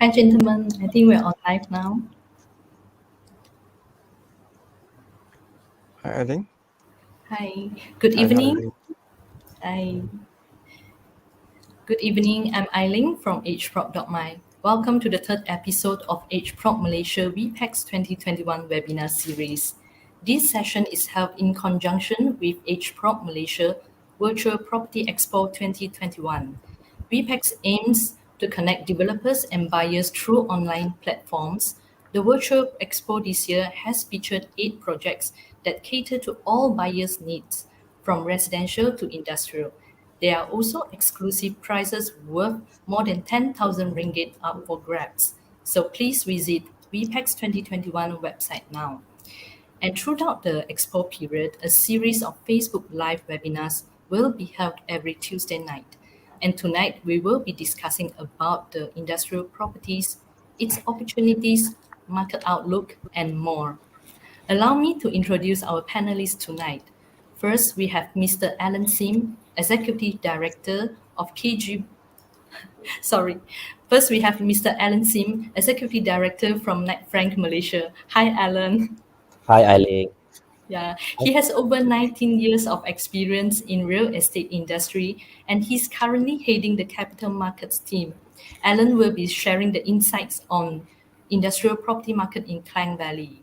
Hi, gentlemen. I think we're on live now. Hi, Eileen. Hi. Good Hi, evening. Eileen. Hi. Good evening. I'm Eileen from HProp.my. Welcome to the third episode of HProp Malaysia VPEX 2021 webinar series. This session is held in conjunction with HProp Malaysia Virtual Property Expo 2021. VPEX aims to connect developers and buyers through online platforms. The virtual expo this year has featured 8 projects that cater to all buyers' needs, from residential to industrial. There are also exclusive prizes worth more than 10,000 ringgit up for grabs. So please visit VPEX 2021 website now. And throughout the expo period, a series of Facebook Live webinars will be held every Tuesday night. And tonight, we will be discussing about the industrial properties, its opportunities, market outlook, and more. Allow me to introduce our panelists tonight. First, we have Mr. Alan Sim, Executive Director of KG. Sorry. First, we have Mr. Alan Sim, Executive Director from Knight Frank Malaysia. Hi, Alan. Hi, Eileen. Yeah, he has over 19 years of experience in real estate industry, and he's currently heading the capital markets team. Alan will be sharing the insights on industrial property market in Klang Valley.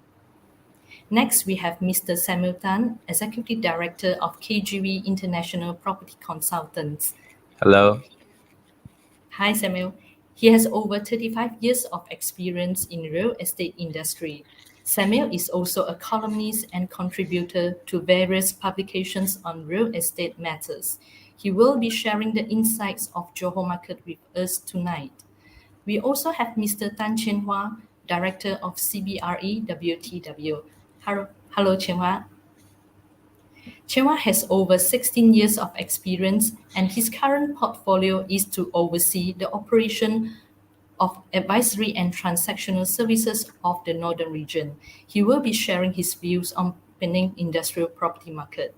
Next, we have Mr. Samuel Tan, Executive Director of KGV International Property Consultants. Hello. Hi, Samuel. He has over 35 years of experience in real estate industry. Samuel is also a columnist and contributor to various publications on real estate matters. He will be sharing the insights of Johor market with us tonight. We also have Mr. Tan Chen Hua, Director of CBRE WTW. Hello, Chen Hua. Chen Hua has over 16 years of experience, and his current portfolio is to oversee the operation of advisory and transactional services of the Northern region. He will be sharing his views on Penang industrial property market.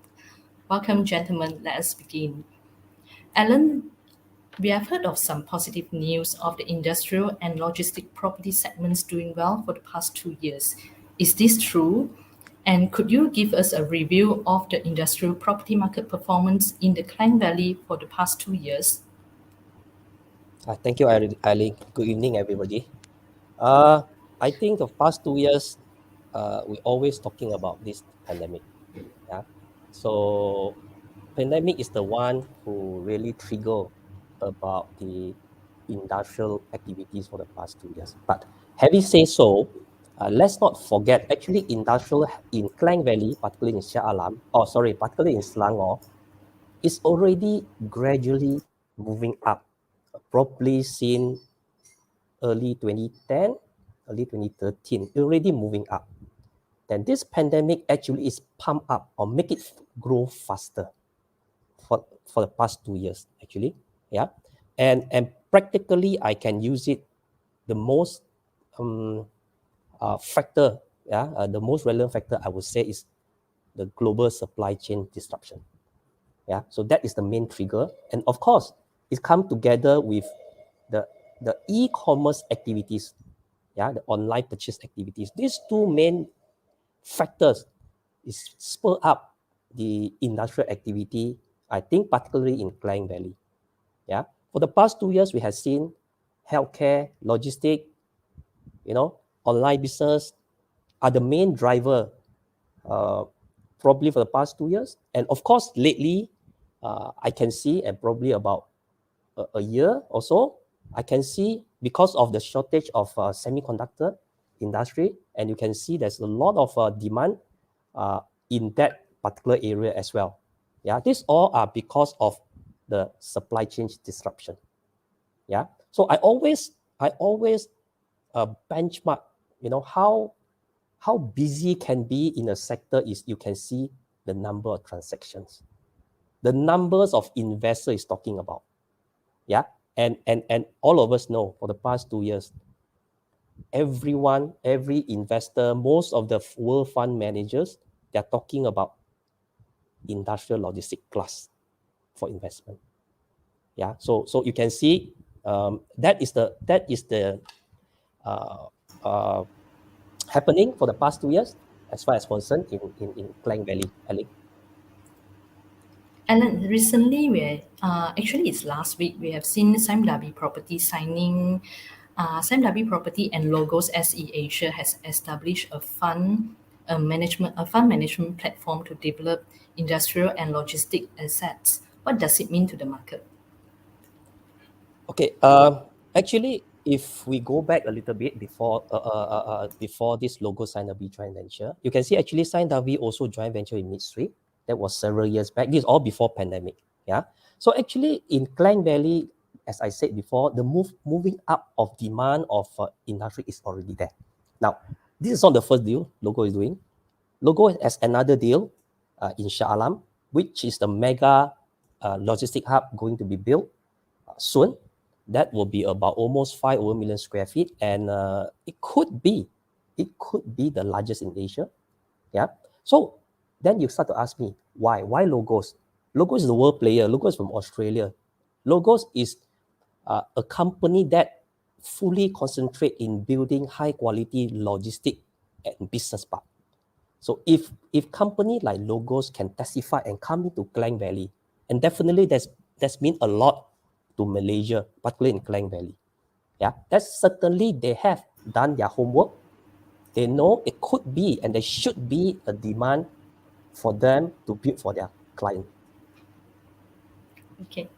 Welcome, gentlemen. Let us begin. Alan, we have heard of some positive news of the industrial and logistic property segments doing well for the past 2 years. Is this true? And could you give us a review of the industrial property market performance in the Klang Valley for the past 2 years? Thank you, Eileen. Good evening, everybody. I think the past 2 years, we're always talking about this pandemic. Yeah. So, pandemic is the one who really triggered about the industrial activities for the past 2 years. But having said so, let's not forget, actually, industrial in Klang Valley, particularly in particularly in Selangor, is already gradually moving up, probably since early 2010, early 2013, already moving up. Then this pandemic actually is pump up or make it grow faster for the past 2 years, actually. Yeah. And practically I can use it the most factor, the most relevant factor I would say is the global supply chain disruption. Yeah, so that is the main trigger. And of course, it comes together with the e-commerce activities, the online purchase activities. These two main factors is spur up the industrial activity, I think particularly in Klang Valley. Yeah, for the past 2 years, we have seen healthcare, logistic, online business are the main driver probably for the past 2 years. And of course, lately, I can see, and probably about a year or so, I can see because of the shortage of semiconductor industry, and you can see there's a lot of demand in that particular area as well. Yeah, these all are because of the supply chain disruption. Yeah, so I always benchmark, how busy can be in a sector is you can see the number of transactions, the numbers of investors is talking about. Yeah, and all of us know for the past 2 years, every investor, most of the world fund managers, they're talking about industrial logistic plus for investment. Yeah, so you can see that is the happening for the past 2 years as far as concerned in Klang Valley, Ali. Alan, recently actually it's last week, we have seen Sime Darby Property signing. Sime Darby Property and Logos SE Asia has established a fund management platform to develop industrial and logistic assets. What does it mean to the market? Okay. Actually, if we go back a little bit before this Logo Sime Darby joint venture, you can see actually Sime Darby also joint venture in Mitsui. That was several years back. This is all before pandemic. Yeah. So actually, in Klang Valley, as I said before, the moving up of demand of industry is already there. Now, this is not the first deal Logo is doing. Logo has another deal in Shah Alam, which is the mega logistic hub going to be built soon. That will be about almost 5 million square feet, and it could be the largest in Asia. Yeah. So then you start to ask me why Logos? Logos is the world player. Logos is from Australia. Logos is a company that fully concentrate in building high quality logistic and business park. So if company like Logos can testify and come into Klang Valley, and definitely that's mean a lot to Malaysia, particularly in Klang Valley. Yeah, that's certainly they have done their homework. They know it could be and there should be a demand for them to build for their client. Okay.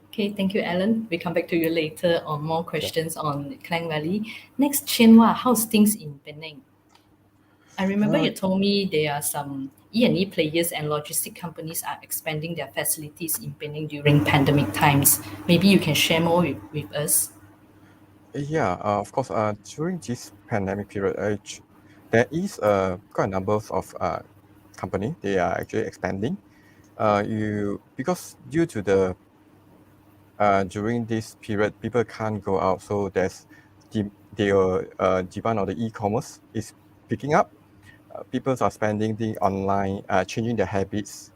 Okay, thank you, Alan. We come back to you later on more questions on Klang Valley. Next, Chenhua, how's things in Penang? I remember you told me there are some E&E players and logistic companies are expanding their facilities in Penang during pandemic times. Maybe you can share more with us. Yeah, of course. During this pandemic period, there is quite a number of company. They are actually expanding. Because due to the during this period, people can't go out, so there's the demand of the e-commerce is picking up. People are spending the online, changing their habits,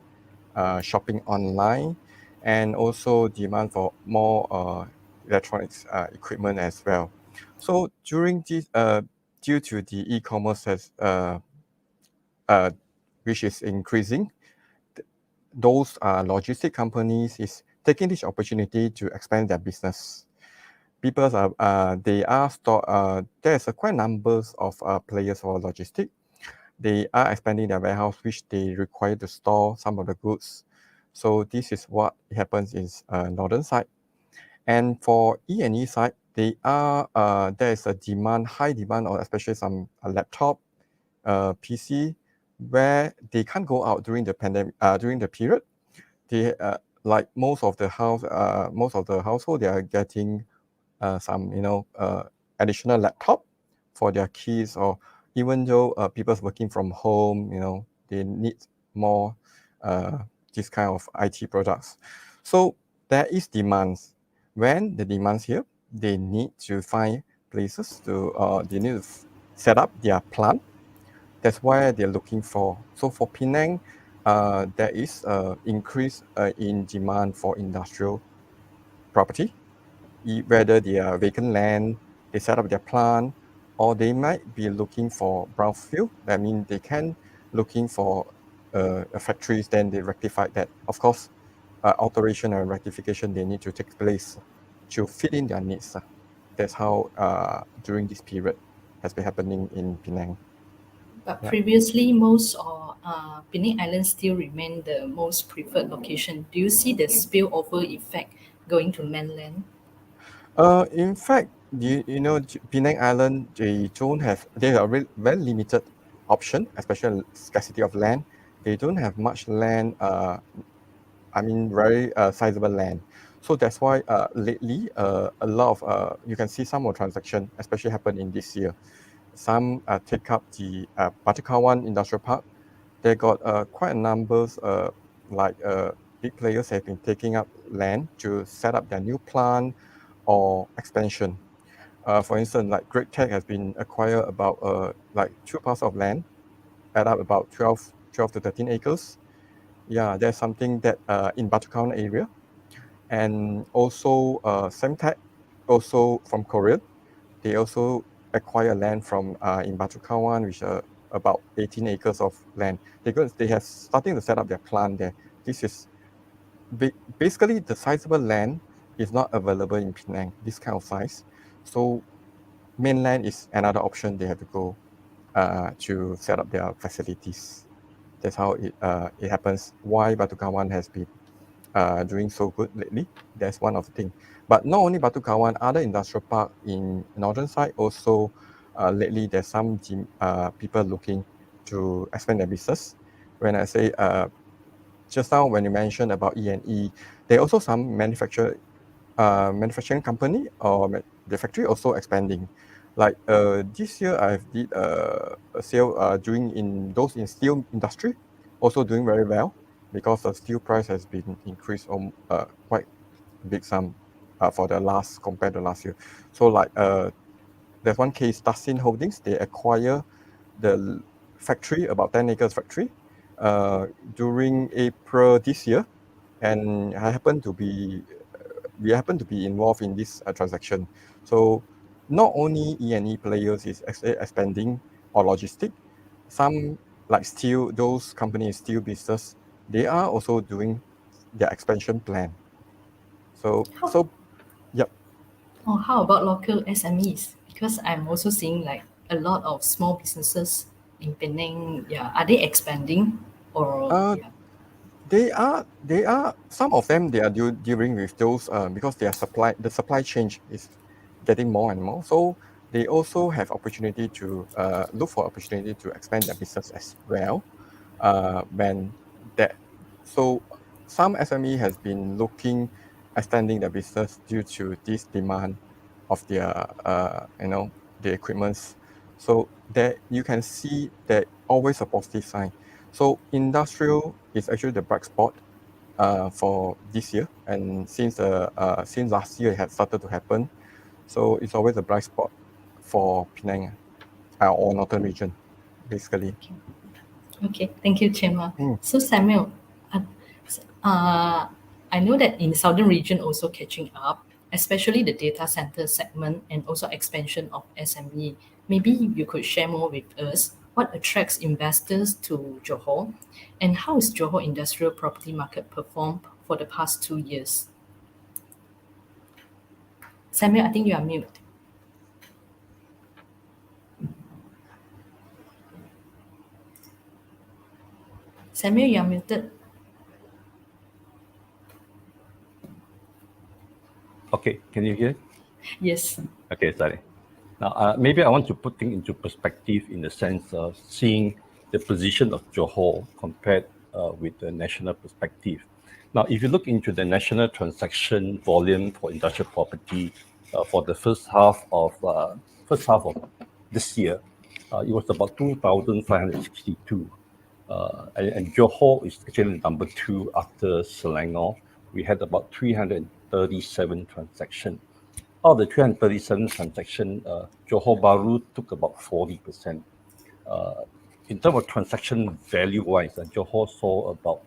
shopping online, and also demand for more electronics equipment as well. So during this, due to the e-commerce which is increasing, those logistic companies is taking this opportunity to expand their business. People there's quite numbers of players for logistic. They are expanding their warehouse, which they require to store some of the goods. So this is what happens in northern side. And for E&E side, there is a high demand, or especially some laptop, PC, where they can't go out during the pandemic, during the period. They like most of the household, they are getting some additional laptop for their kids, or even though people's working from home, they need more this kind of IT products. So there is demands. When the demands here, they need to find places they need to set up their plant. That's why they're looking for. So for Penang, there is increase in demand for industrial property, whether they are vacant land, they set up their plant, or they might be looking for brownfield. That means they can looking for factories, then they rectify that. Of course, alteration and rectification, they need to take place to fit in their needs. That's how during this period has been happening in Penang. But Yeah. previously, most of Penang Island still remain the most preferred location. Do you see the spillover effect going to mainland? In fact, Penang Island, they are very limited option, especially scarcity of land. They don't have much land, very sizable land. So that's why lately, a lot of, you can see some more transaction, especially happen in this year. Some take up the Batakawan Industrial Park. They got quite a numbers, big players have been taking up land to set up their new plant or expansion. For instance, like Great Tech has been acquired about 2 parts of land, add up about 12 to 13 acres. Yeah, there's something that in Batakawan area. And also Semtech, also from Korea, they also acquire land from in Batu Kawan, which are about 18 acres of land. They have starting to set up their plant there. This is basically the sizable land is not available in Penang, this kind of size. So mainland is another option they have to go to set up their facilities. That's how it happens. Why Batu Kawan has been doing so good lately. That's one of the things. But not only Batu Kawan, other industrial park in northern side also lately there's some people looking to expand their business. When I say just now when you mentioned about E&E, there are also some manufacturing company or the factory also expanding. Like this year I did a sale doing in those in steel industry, also doing very well because the steel price has been increased on quite big sum for the last compared to last year. So like there's one case, Dasin Holdings, they acquire the factory, about 10 acres factory during April this year, and we happen to be involved in this transaction. So not only E&E players is expanding or logistic, some like steel, those companies, steel business, they are also doing their expansion plan. So yep. Or how about local SMEs? Because I'm also seeing like a lot of small businesses in Penang. Yeah, are they expanding or yeah? They are some of them they are dealing with those because the supply chain is getting more and more. So they also have opportunity to look for opportunity to expand their business as well. When that so some SME has been looking extending their business due to this demand of their the equipments. So that you can see that always a positive sign. So industrial is actually the bright spot for this year, and since last year it had started to happen, so it's always a bright spot for Penang or northern region, basically. Okay, thank you, Chenma. Mm. So Samuel, I know that in southern region also catching up, especially the data center segment and also expansion of SME. Maybe you could share more with us what attracts investors to Johor and how is Johor industrial property market performed for the past 2 years? Samuel, I think you are mute. Samuel, you are muted. Okay, can you hear? Yes. Okay, sorry. Now, maybe I want to put things into perspective in the sense of seeing the position of Johor compared with the national perspective. Now, if you look into the national transaction volume for industrial property for the first half of this year, it was about 2,562. And Johor is actually number 2 after Selangor. We had about 337 transactions. Out of the 337 transactions, Johor Bahru took about 40%. In terms of transaction value-wise, Johor saw about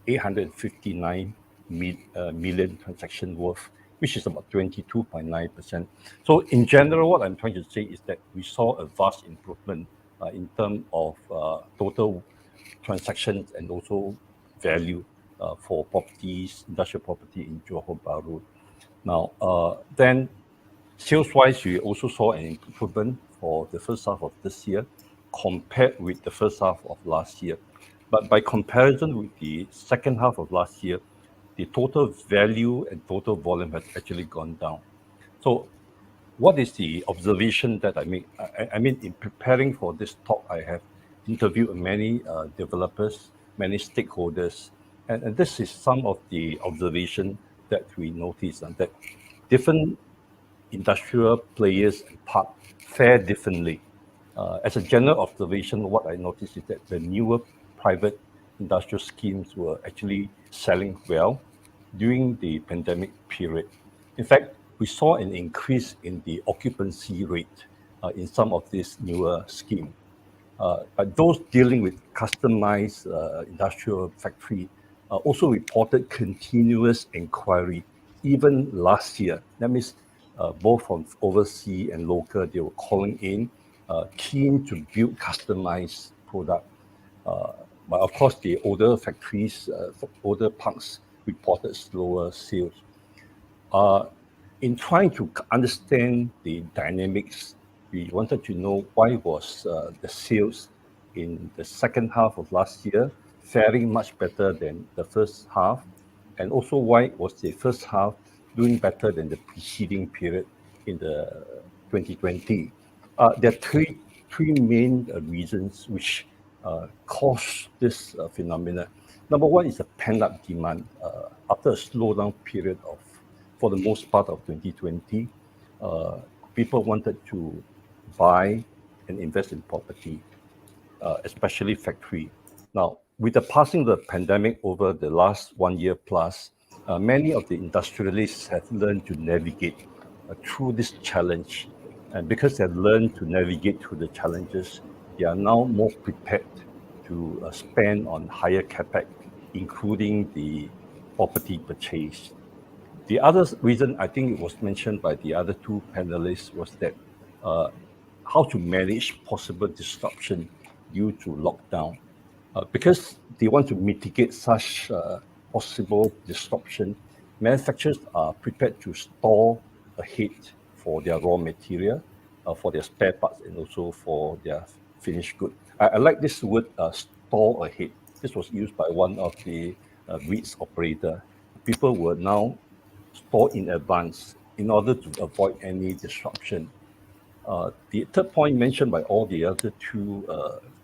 859 million transaction worth, which is about 22.9%. So in general, what I'm trying to say is that we saw a vast improvement in terms of total transactions and also value for properties, industrial property in Johor Bahru. Now, then sales-wise, we also saw an improvement for the first half of this year compared with the first half of last year. But by comparison with the second half of last year, the total value and total volume has actually gone down. So what is the observation that I make? I mean, in preparing for this talk, I have interviewed many developers, many stakeholders, and this is some of the observation that we notice, and that different industrial players and park fare differently. As a general observation, what I noticed is that the newer private industrial schemes were actually selling well during the pandemic period. In fact, we saw an increase in the occupancy rate in some of these newer schemes. But those dealing with customized industrial factory also reported continuous inquiry even last year. That means both from overseas and local. They were calling in, keen to build customized product. But of course, the older factories, older parks reported slower sales. In trying to understand the dynamics, we wanted to know why was the sales in the second half of last year faring much better than the first half, and also why was the first half doing better than the preceding period in the 2020. There are three main reasons which cause this phenomena. Number one is the pent-up demand after a slowdown period of, for the most part of 2020, people wanted to buy and invest in property, especially factory. Now, with the passing of the pandemic over the last 1 year plus, many of the industrialists have learned to navigate through this challenge. And because they have learned to navigate through the challenges, they are now more prepared to spend on higher capex, including the property purchase. The other reason, I think it was mentioned by the other two panelists, was that how to manage possible disruption due to lockdown. Because they want to mitigate such possible disruption, manufacturers are prepared to store ahead for their raw material, for their spare parts, and also for their finished good. I like this word, store ahead. This was used by one of the REITs operator. People will now store in advance in order to avoid any disruption. The third point mentioned by all the other two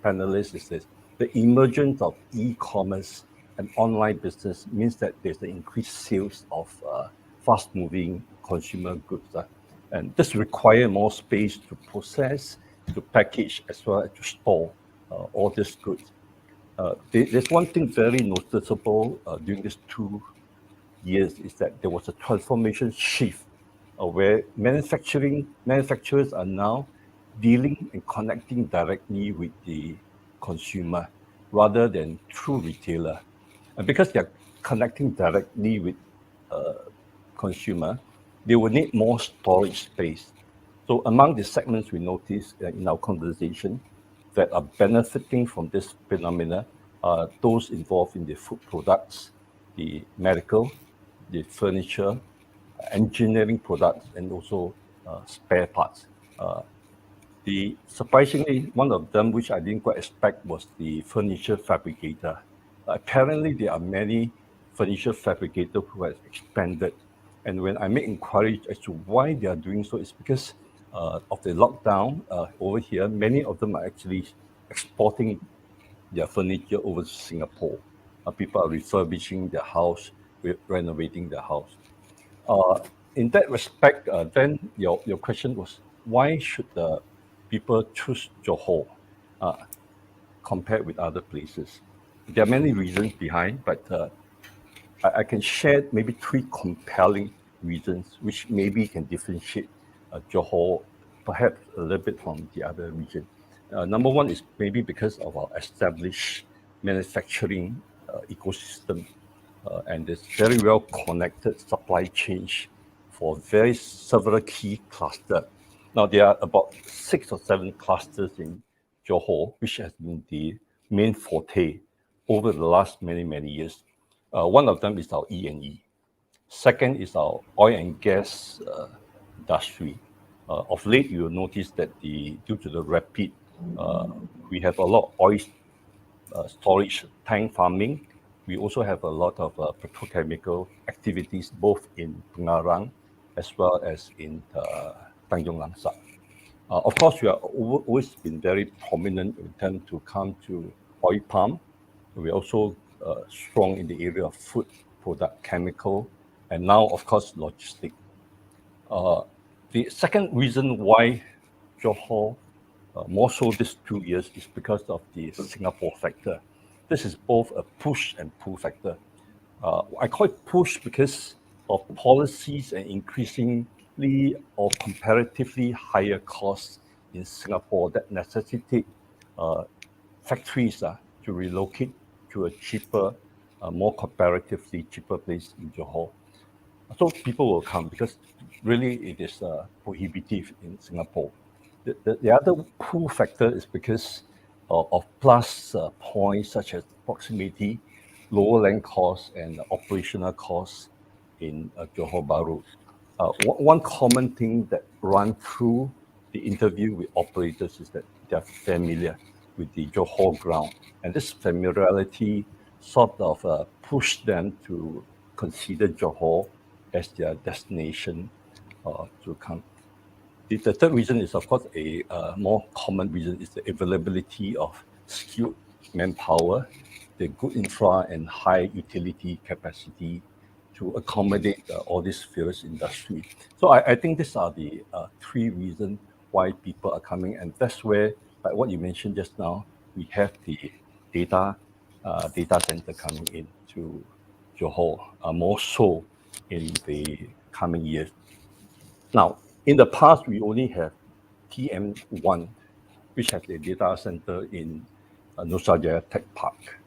panelists is this: the emergence of e-commerce and online business means that there's the increased sales of fast-moving consumer goods. And this requires more space to process, to package, as well as to store all these goods. There's one thing very noticeable during these 2 years is that there was a transformation shift where manufacturers are now dealing and connecting directly with the consumer rather than through retailer. And because they're connecting directly with consumer, they will need more storage space. So among the segments we noticed in our conversation that are benefiting from this phenomena are those involved in the food products, the medical, the furniture, engineering products, and also spare parts. Surprisingly, one of them, which I didn't quite expect, was the furniture fabricator. Apparently, there are many furniture fabricators who have expanded. And when I make inquiries as to why they are doing so, it's because of the lockdown over here. Many of them are actually exporting their furniture over to Singapore. People are refurbishing their house, renovating their house. In that respect, then your question was, why should the people choose Johor compared with other places? There are many reasons behind, but I can share maybe three compelling reasons which maybe can differentiate Johor perhaps a little bit from the other region. Number one is maybe because of our established manufacturing ecosystem and this very well connected supply chain for several key clusters. Now, there are about 6 or 7 clusters in Johor, which has been the main forte over the last many, many years. One of them is our E&E. Second is our oil and gas industry. Of late, you will notice that due to the rapid, we have a lot of oil storage tank farming. We also have a lot of petrochemical activities, both in Pengarang as well as in Tanjung Langsa. Of course, we have always been very prominent in terms to come to oil palm. We're also strong in the area of food product, chemical, and now, of course, logistics. The second reason why Johor, more so these 2 years, is because of the Singapore factor. This is both a push and pull factor. I call it push because of policies and increasingly or comparatively higher costs in Singapore that necessitate factories to relocate to a cheaper, more comparatively cheaper place in Johor. So people will come because really it is prohibitive in Singapore. The other pull factor is because of plus points such as proximity, lower land costs, and operational costs in Johor Bahru. One common thing that run through the interview with operators is that they're familiar with the Johor ground, and this familiarity sort of pushed them to consider Johor as their destination to come. The third reason is, of course, a more common reason is the availability of skilled manpower, the good infra and high utility capacity to accommodate all these various industries. So I think these are the three reasons why people are coming, and that's where, like what you mentioned just now, we have the data center coming into Johor, more so in the coming years. Now, in the past, we only have TM1, which has a data center in Nusa Jaya Tech Park.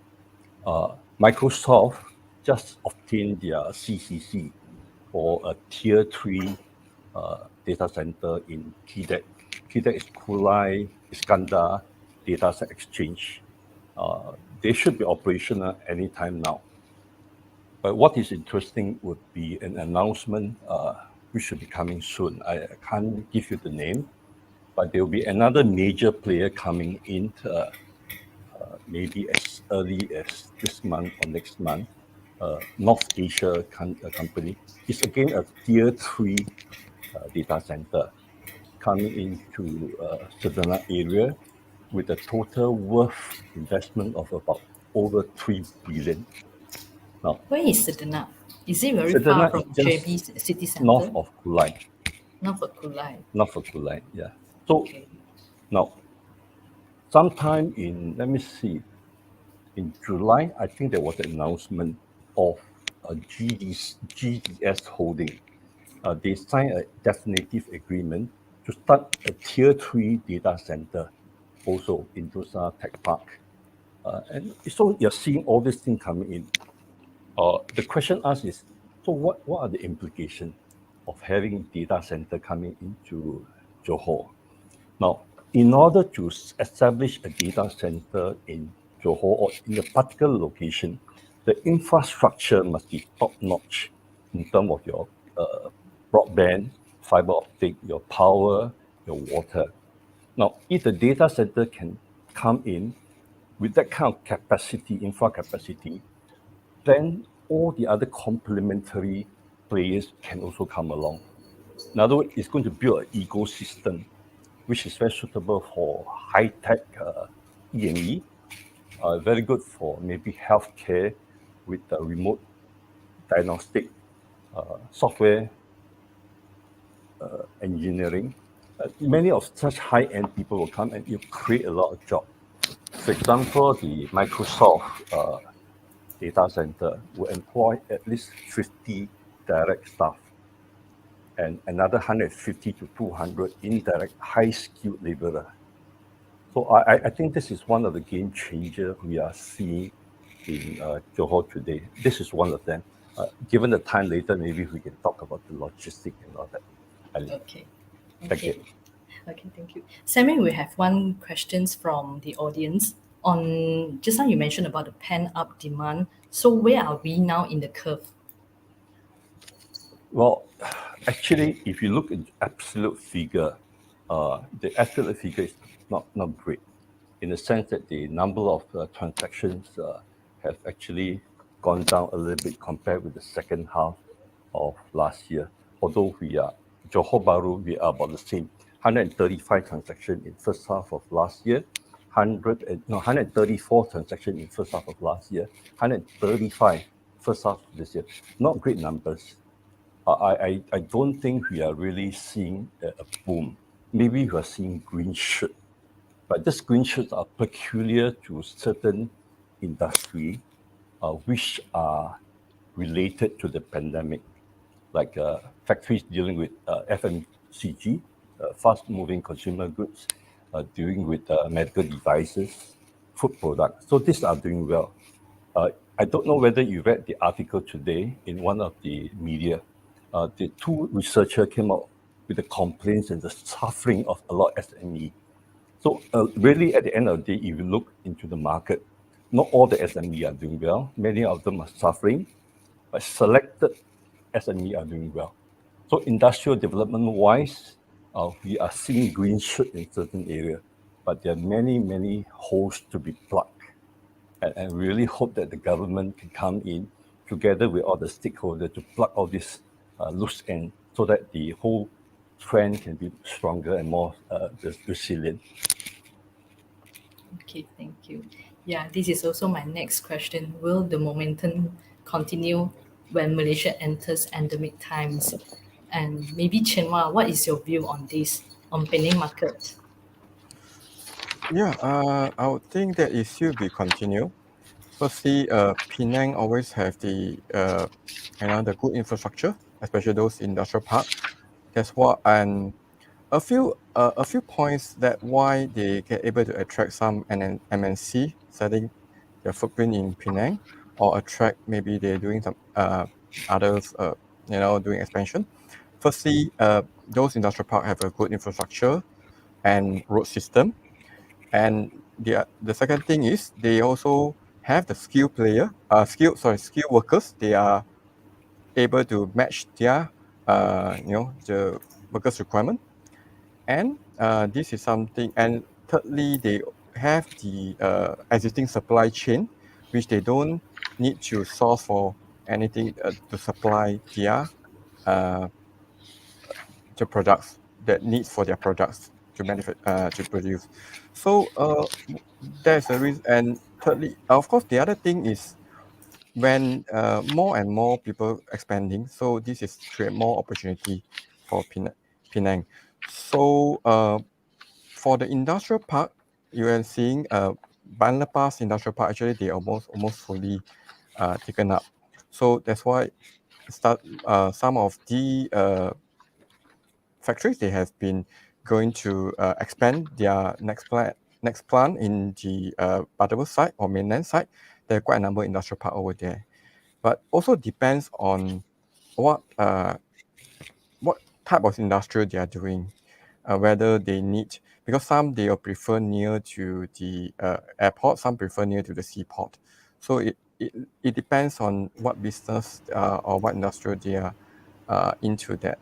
Microsoft just obtained their CCC for a tier 3 data center in KEDEC. KEDEC is Kulai Iskandar Data Set Exchange. They should be operational anytime now. But what is interesting would be an announcement which should be coming soon. I can't give you the name, but there will be another major player coming in maybe as early as this month or next month. North Asia company. It's again a tier 3 data center coming into Sedana area with a total worth investment of about over 3 billion. Now, Where is Sedana? Is it very Sedana far from is just JB city center? north of Kulai. North of Kulai. North of Kulai, yeah. So Okay. now, sometime in, let me see, in July, I think there was an announcement of GDS Holding. They signed a definitive agreement to start a tier 3 data center also in Nusa Tech Park. And so you're seeing all these things coming in. The question asked is, so what are the implications of having data center coming into Johor? Now, in order to establish a data center in Johor or in a particular location, the infrastructure must be top-notch in terms of your broadband, fiber optic, your power, your water. Now, if the data center can come in with that kind of capacity, infra capacity, then all the other complementary players can also come along. In other words, it's going to build an ecosystem which is very suitable for high-tech E&E, very good for maybe healthcare with remote diagnostic software engineering. Many of such high-end people will come and you create a lot of jobs. For example, the Microsoft data center will employ at least 50 direct staff and another 150 to 200 indirect high-skilled laborer. So I think this is one of the game changers we are seeing in Johor today. This is one of them. Given the time later, maybe we can talk about the logistics and all that. Okay. Thank you. Okay, thank you. Samuel, we have one questions from the audience. On just now you mentioned about the pent-up demand. So where are we now in the curve? Well, actually, if you look at absolute figure, the absolute figure is not great, in the sense that the number of transactions have actually gone down a little bit compared with the second half of last year. Although Johor Bahru, we are about the same. 135 transactions in first half of last year, 134 transactions in first half of last year, 135 first half of this year. Not great numbers. I don't think we are really seeing a boom. Maybe we are seeing green shoots, but these green shoots are peculiar to certain industry which are related to the pandemic, like factories dealing with FMCG, fast-moving consumer goods, dealing with medical devices, food products. So these are doing well. I don't know whether you read the article today in one of the media. the two researchers came out with the complaints and the suffering of a lot of SME. So really, at the end of the day, if you look into the market, not all the SME are doing well. Many of them are suffering, but selected SME are doing well. So industrial development-wise, we are seeing green shoot in certain areas, but there are many, many holes to be plugged. And really hope that the government can come in together with all the stakeholders to plug all this loose end so that the whole trend can be stronger and more resilient. Okay, thank you. Yeah, this is also my next question. Will the momentum continue when Malaysia enters endemic times? And maybe Chenhua, what is your view on this, on Penang market? Yeah, I would think that it should be continued. Firstly, Penang always have the the good infrastructure, especially those industrial park. That's what, and a few points that why they get able to attract some MNC setting their footprint in Penang, or attract maybe they're doing some others doing expansion. Firstly, those industrial park have a good infrastructure and road system, and the second thing is they also have the skilled workers. They are able to match their the workers requirement, and this is something. And thirdly, they have the existing supply chain, which they don't need to source for anything to supply their uh, the products that needs for their products to produce. So that's the reason. And thirdly, of course, the other thing is when more and more people expanding, so this is create more opportunity for Penang. So for the industrial park, you are seeing Ban Lepas industrial park, actually they almost fully taken up. So that's why some of the factories, they have been going to expand their next plant in the Butterworth site or mainland site. There are quite a number of industrial park over there, but also depends on what type of industrial they are doing, whether they need, because some they will prefer near to the airport, some prefer near to the seaport. So it depends on what business or what industrial they are into that.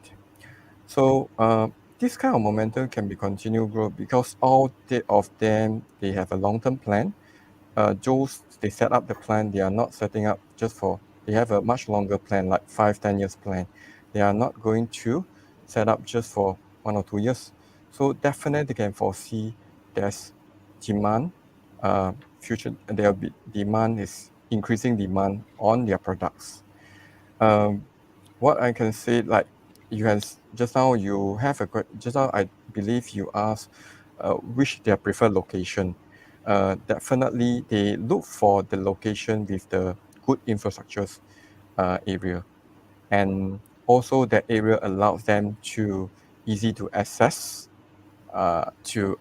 So this kind of momentum can be continued growth because all of them, they have a long-term plan. Those they set up the plan, they are not setting up just for, they have a much longer plan, like 5-10 years plan. They are not going to set up just for 1 or 2 years. So definitely they can foresee there's demand, future, there will be demand, is increasing demand on their products. What I can say, like you have just now, you have just now I believe you asked which their preferred location. Definitely they look for the location with the good infrastructures area, and also that area allows them to easy to access to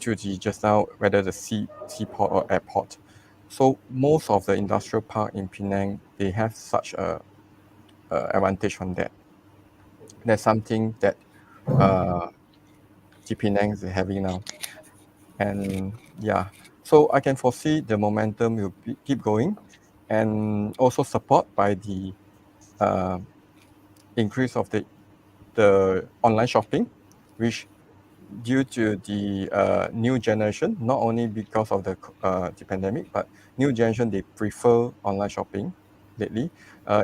the just now, whether the seaport or airport. So most of the industrial park in Penang, they have such a advantage on that. That's something that Penang is having now. And yeah, so I can foresee the momentum will keep going, and also support by the increase of the online shopping, which due to the new generation, not only because of the pandemic, but new generation, they prefer online shopping lately.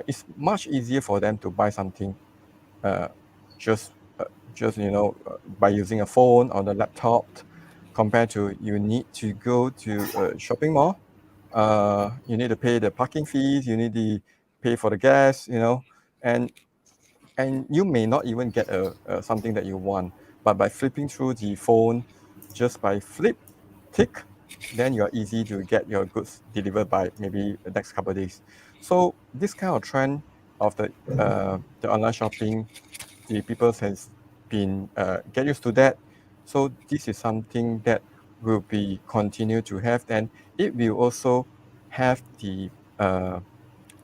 It's much easier for them to buy something just by using a phone or the laptop, compared to you need to go to a shopping mall. You need to pay the parking fees, you need to pay for the gas, and you may not even get something that you want, but by flipping through the phone, just by tick, then you're easy to get your goods delivered by maybe the next couple of days. So this kind of trend of the online shopping, the people has been get used to that. So this is something that will be continue to have, and it will also have the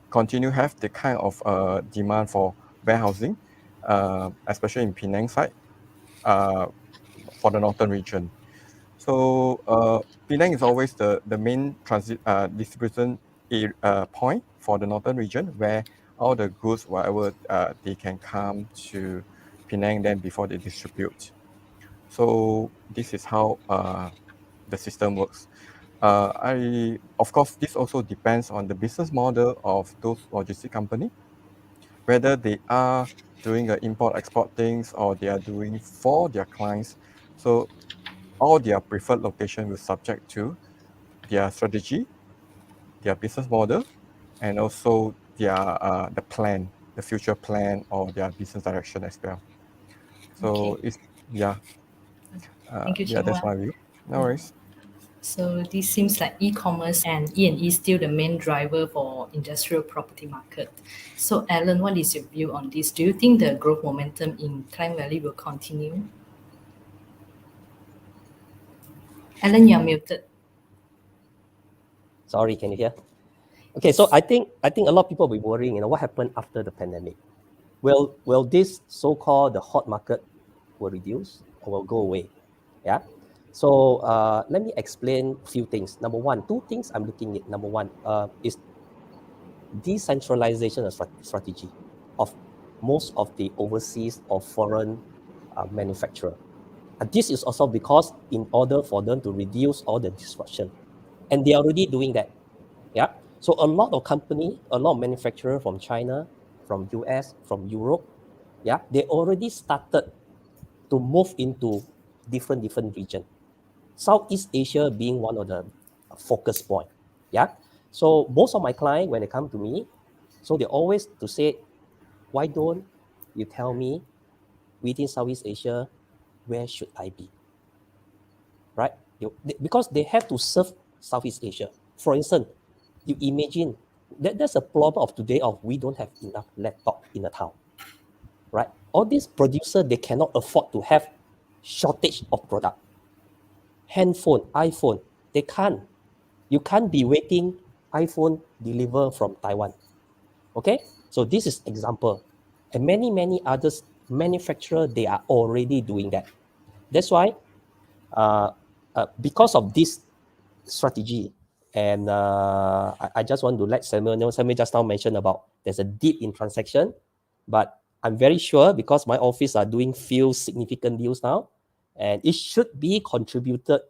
continue have the kind of demand for warehousing, especially in Penang side, for the northern region. So Penang is always the main transit distribution point for the northern region, where all the goods, whatever they can come to Penang then before they distribute. So this is how the system works. Of course, this also depends on the business model of those logistic company, whether they are doing import-export things or they are doing for their clients. So all their preferred location will subject to their strategy, their business model, and also their the plan, the future plan or their business direction as well. So Okay. it's yeah, Thank you, yeah, that's Chinghua. my view. No worries. So this seems like e-commerce and E&E still the main driver for industrial property market. So Alan, what is your view on this? Do you think the growth momentum in Klang Valley will continue? Alan, you're muted. Sorry, can you hear? Okay, so I think a lot of people will be worrying, what happened after the pandemic? Will this so-called the hot market will reduce or will go away? Yeah. So let me explain a few things. Number one, two things I'm looking at. Number one is decentralization strategy of most of the overseas or foreign manufacturer. This is also because in order for them to reduce all the disruption, and they are already doing that. Yeah. So a lot of company, a lot of manufacturer from China, from US, from Europe, yeah, they already started to move into different region. Southeast Asia being one of the focus point. Yeah. So most of my clients, when they come to me, so they always to say, why don't you tell me within Southeast Asia, where should I be? Right? Because they have to serve Southeast Asia. For instance, you imagine that's a problem of today of we don't have enough laptop in the town. Right? All these producers, they cannot afford to have shortage of product. Handphone, iPhone, they can't. You can't be waiting iPhone deliver from Taiwan. Okay? So this is example. And many others manufacturer, they are already doing that. That's why because of this strategy, and I just want to let Samuel know, Samuel just now mentioned about there's a dip in transaction, but I'm very sure because my office are doing few significant deals now, and it should be contributed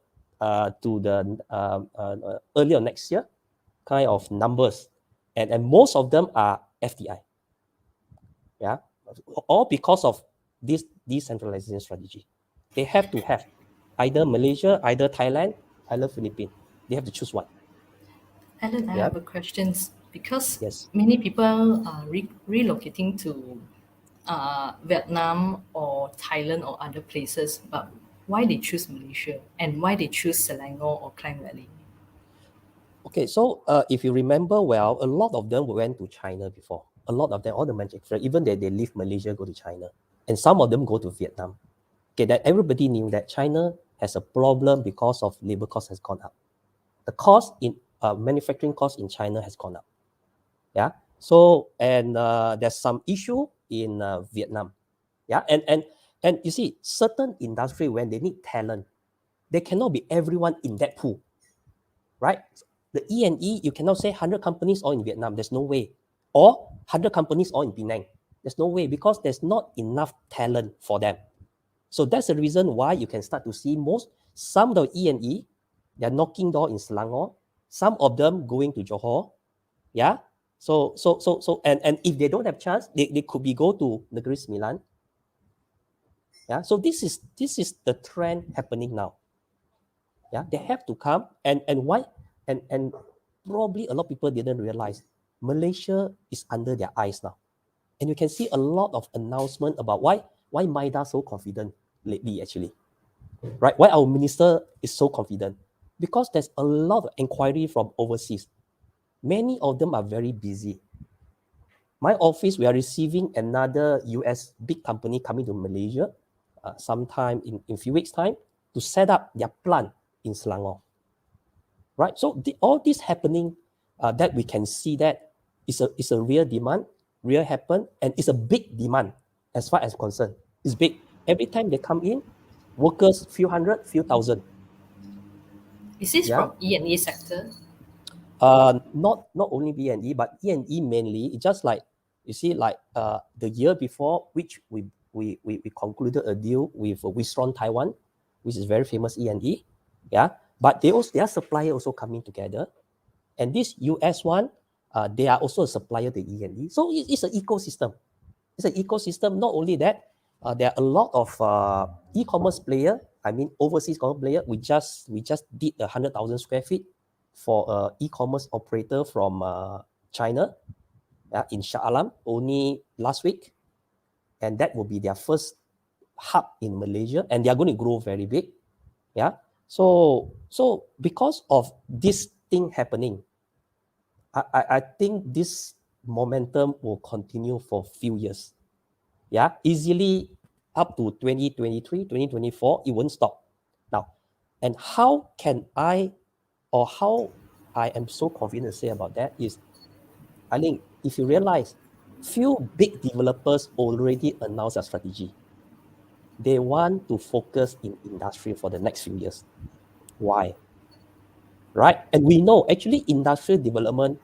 to the earlier next year kind of numbers, and most of them are FDI. Yeah, all because of this decentralization strategy. They have to have either Malaysia, either Thailand, either Philippines. They have to choose one. Alan, I Yeah. have a question because Yes. many people are relocating to Vietnam or Thailand or other places, but why they choose Malaysia and why they choose Selangor or Klang Valley? Okay, so if you remember well, a lot of them went to China before. A lot of them, all the manufacturers, even they leave Malaysia, go to China. And some of them go to Vietnam. Okay, that everybody knew that China has a problem because of labor cost has gone up. The cost in manufacturing cost in China has gone up. Yeah. So and there's some issue in Vietnam. Yeah. And you see, certain industry when they need talent, they cannot be everyone in that pool, right? The E&E, you cannot say 100 companies all in Vietnam. There's no way. Or 100 companies all in Penang. There's no way because there's not enough talent for them. So that's the reason why you can start to see some of the E&E, they're knocking door in Selangor. Some of them going to Johor. Yeah. So and if they don't have chance, they could be go to Negeri Sembilan. Yeah. So this is the trend happening now. Yeah. They have to come and why and probably a lot of people didn't realize Malaysia is under their eyes now. And you can see a lot of announcement about why Maida so confident lately actually. Right? Why our minister is so confident? Because there's a lot of inquiry from overseas. Many of them are very busy. My office, we are receiving another US big company coming to Malaysia sometime in a few weeks' time to set up their plant in Selangor. Right? So all this happening that we can see that is a real demand, real happen, and it's a big demand. as far as concerned. It's big. Every time they come in, workers, few hundred, few thousand. Is this Yeah. from E&E sector? Not only E&E, but E&E mainly. It's just like, you see, like the year before, which we concluded a deal with Wistron Taiwan, which is very famous E&E. Yeah. But their supplier also coming together. And this US one, they are also a supplier to E&E. So it's an ecosystem. It's an ecosystem. Not only that, there are a lot of e-commerce player. I mean, overseas commerce player. We just did 100,000 square feet for an e-commerce operator from China, in Shah Alam, only last week, and that will be their first hub in Malaysia, and they are going to grow very big. Yeah. So because of this thing happening, I think this momentum will continue for a few years. Yeah, easily up to 2023, 2024, it won't stop. Now, and how I am so confident to say about that is, I think if you realize, few big developers already announced a strategy. They want to focus in industry for the next few years. Why? Right? And we know actually industrial development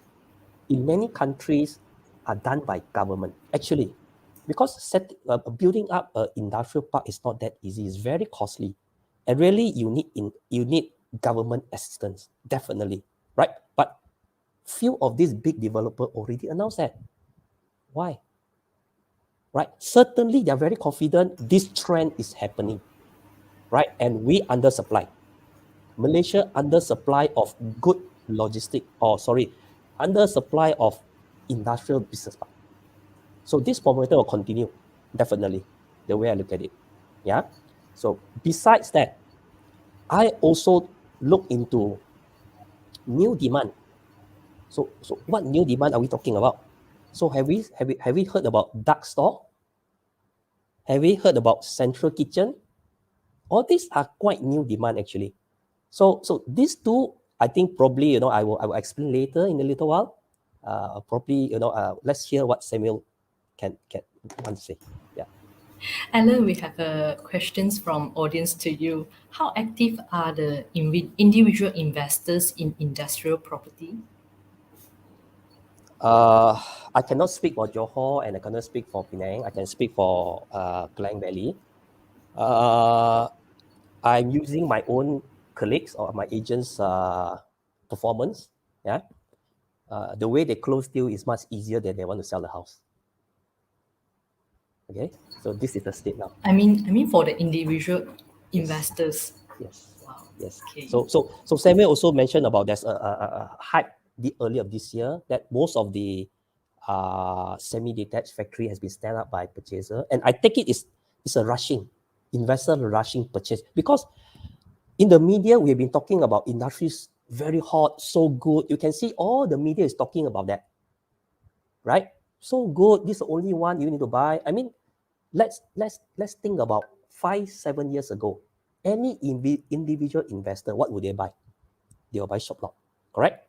in many countries are done by government. Actually, because building up an industrial park is not that easy. It's very costly, and really you need government assistance, definitely, right? But few of these big developers already announced that. Why? Right? Certainly, they are very confident this trend is happening, right? And we undersupply. Malaysia undersupply of good undersupply of industrial business park. So this momentum will continue, definitely, the way I look at it. Yeah. So besides that, I also look into new demand. So what new demand are we talking about? So have we heard about dark store? Have we heard about central kitchen? All these are quite new demand actually. So these two, I think probably I will explain later in a little while. Probably let's hear what Samuel can want to say. Yeah. Alan, we have questions from audience to you. How active are the individual investors in industrial property? I cannot speak for Johor and I cannot speak for Penang. I can speak for Klang Valley. I'm using my own colleagues or my agents' performance. Yeah. The way they close deal is much easier than they want to sell the house. Okay. So this is the state now. I mean for the individual investors. Yes. Wow. Yes. Okay. So Samuel also mentioned about there's a hype earlier this year that most of the semi-detached factory has been stand up by purchaser, and I take it is a investor rushing purchase, because in the media we have been talking about industries very hot, so good. You can see all the media is talking about that, right? So good. This is the only one you need to buy. I mean, let's think about 5-7 years ago. Any individual investor, what would they buy? They will buy shop lot, correct?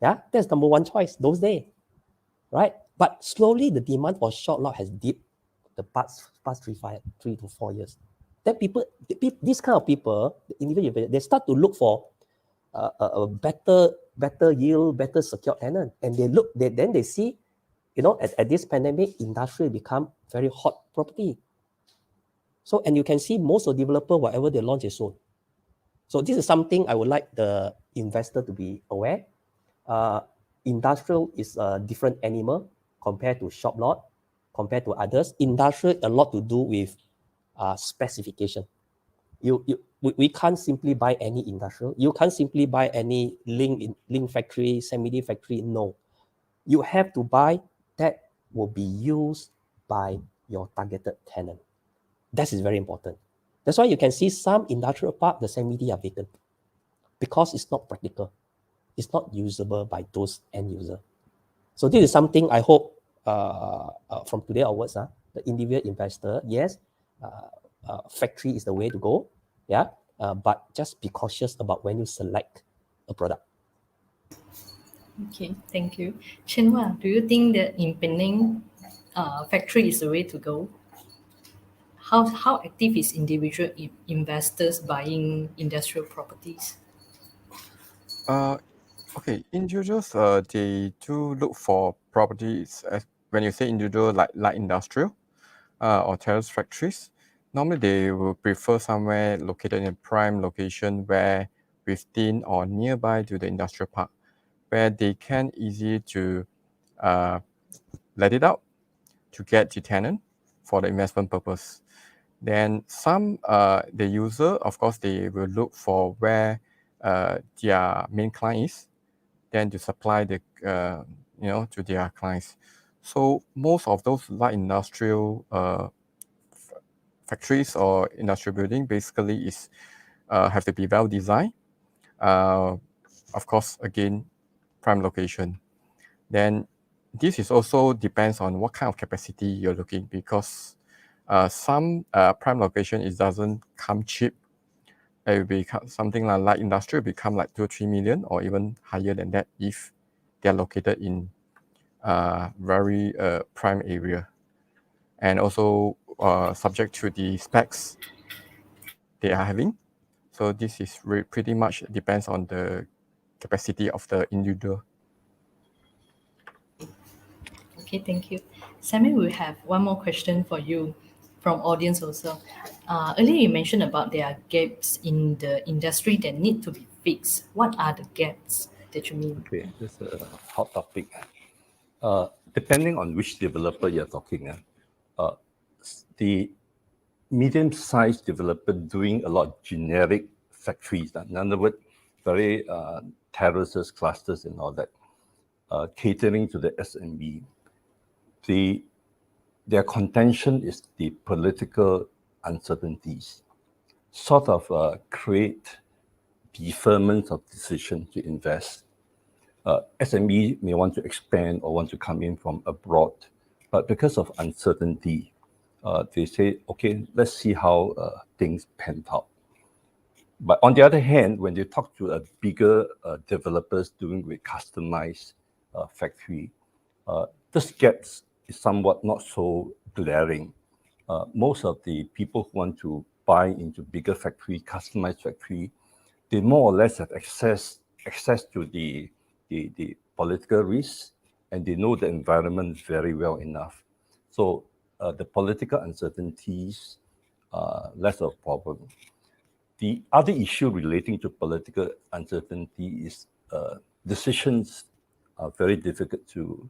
Yeah, that's number one choice those days, right? But slowly the demand for short lot has dipped the past 3 to 4 years. Then these kind of people, the individual, they start to look for a better yield, better secure tenant, and then they see, at this pandemic, industrial become very hot property. So, and you can see most of the developer, whatever they launch is sold. So this is something I would like the investor to be aware. Industrial is a different animal compared to shop lot, compared to others. Industrial a lot to do with specification. We can't simply buy any industrial. You can't simply buy any link factory, semi factory. No, you have to buy that will be used by your targeted tenant. That is very important. That's why you can see some industrial park, the semi-D are vacant, because it's not practical. It's not usable by those end user. So this is something I hope from today onwards, the individual investor, yes, factory is the way to go, yeah, but just be cautious about when you select a product. Okay, thank you. Chen Hua, do you think that in Penang, factory is the way to go? how active is individual investors buying industrial properties? Okay, individuals, they do look for properties as when you say individual, like light industrial, or terrace factories. Normally, they will prefer somewhere located in a prime location where within or nearby to the industrial park, where they can easily to uh, let it out to get the tenant for the investment purpose. Then some the user, of course, they will look for where their main client is, then to supply the to their clients. So most of those light industrial factories or industrial building basically is have to be well designed. Of course, again, prime location. Then this is also depends on what kind of capacity you're looking, because some prime location it doesn't come cheap. It will be something like light industrial become like 2 or 3 million or even higher than that if they are located in very prime area, and also subject to the specs they are having. So this is pretty much depends on the capacity of the individual. Okay, thank you. Samuel, we have one more question for you from audience also. Earlier you mentioned about there are gaps in the industry that need to be fixed. What are the gaps that you mean? Okay, this is a hot topic. Depending on which developer you're talking, the medium-sized developer doing a lot of generic factories. In other words, very terraces, clusters, and all that, catering to the SMB. Their contention is the political uncertainties, sort of create deferment of decision to invest. SME may want to expand or want to come in from abroad, but because of uncertainty, they say, okay, let's see how things pan out. But on the other hand, when they talk to a bigger developers doing with customized factory, this gets is somewhat not so glaring. Most of the people who want to buy into bigger factory, customized factory, they more or less have access to the political risk, and they know the environment very well enough. So the political uncertainties less of a problem. The other issue relating to political uncertainty is decisions are very difficult to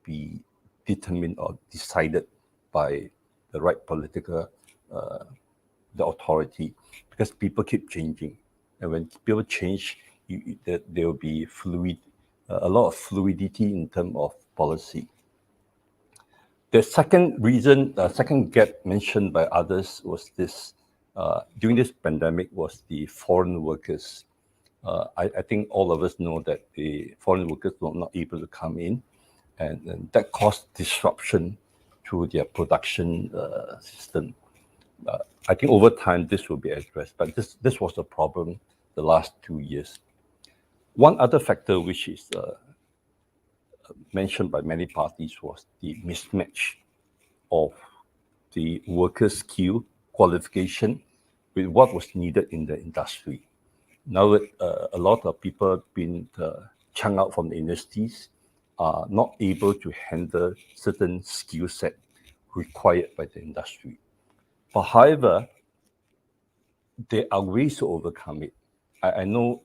be determined or decided by the right political the authority, because people keep changing, and when people change, there will be a lot of fluidity in terms of policy. The second reason, second gap mentioned by others was this, during this pandemic, was the foreign workers. I think all of us know that the foreign workers were not able to come in, and that caused disruption to their production system. I think over time this will be addressed, but this was a problem the last 2 years. One other factor which is mentioned by many parties was the mismatch of the workers' skill qualification with what was needed in the industry. Now a lot of people have been chunked out from the industries are not able to handle certain skill set required by the industry. But however, there are ways to overcome it. I know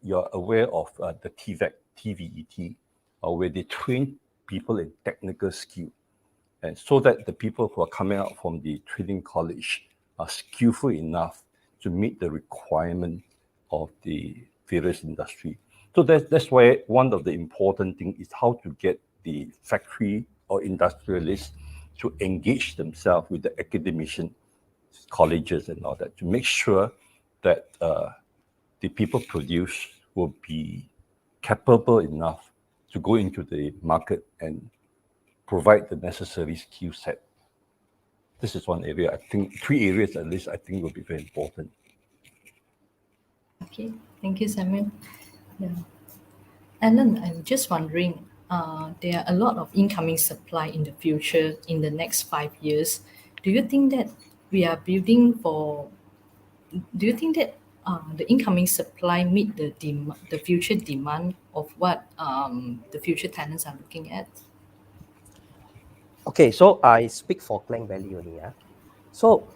you're aware of the TVET, where they train people in technical skill, and so that the people who are coming out from the training college are skillful enough to meet the requirement of the various industry. So that's why one of the important things is how to get the factory or industrialists to engage themselves with the academician, colleges and all that, to make sure that the people produced will be capable enough to go into the market and provide the necessary skill set. This is one area. I think 3 areas at least I think will be very important. Okay, thank you, Samuel. Yeah. Alan, I'm just wondering, there are a lot of incoming supply in the future in the next 5 years. do you think that we are building for? Do you think that the incoming supply meet the future demand of what the future tenants are looking at? Okay, so I speak for Klang Valley only. Yeah. So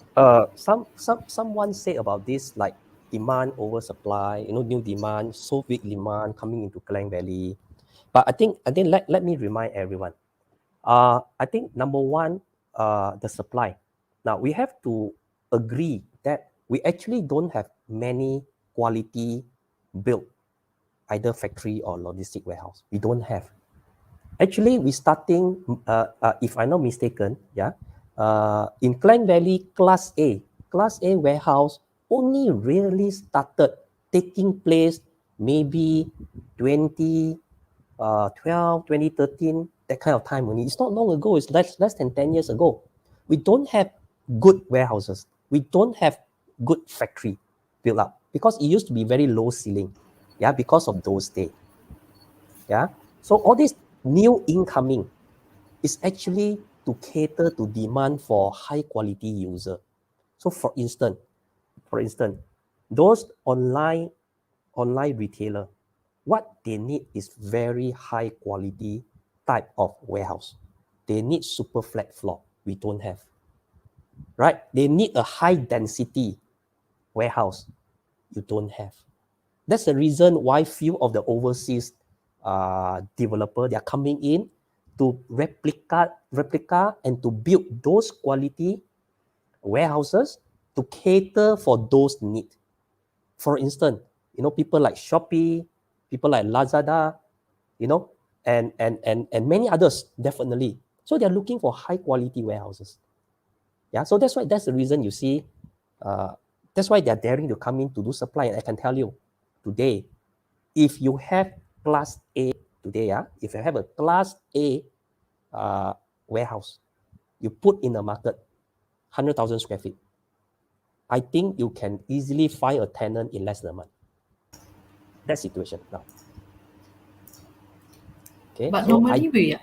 someone say about this like demand over supply, new demand, so big demand coming into Klang Valley. But I think let me remind everyone. I think number one, the supply. Now we have to agree that we actually don't have many quality built either factory or logistic warehouse. We don't have. Actually, we starting, if I'm not mistaken, in Klang Valley, Class A warehouse only really started taking place maybe 2012, 2013, that kind of time only. It's not long ago. It's less than 10 years ago. We don't have good warehouses. We don't have good factory built up because it used to be very low ceiling, because of those days. Yeah. So all this new incoming is actually to cater to demand for high quality user. So for instance, those online retailer, what they need is very high quality type of warehouse. They need super flat floor. We don't have. Right? They need a high density warehouse. You don't have. That's the reason why few of the overseas developer, they are coming in to replica and to build those quality warehouses to cater for those needs. For instance, people like Shopee, people like Lazada, and many others, definitely. So they're looking for high quality warehouses. Yeah, so that's the reason you see, that's why they're daring to come in to do supply. And I can tell you, today, if you have Class A today, if you have a Class A warehouse, you put in the market 100,000 square feet, I think you can easily find a tenant in less than a month. That situation now. Okay. But so normally we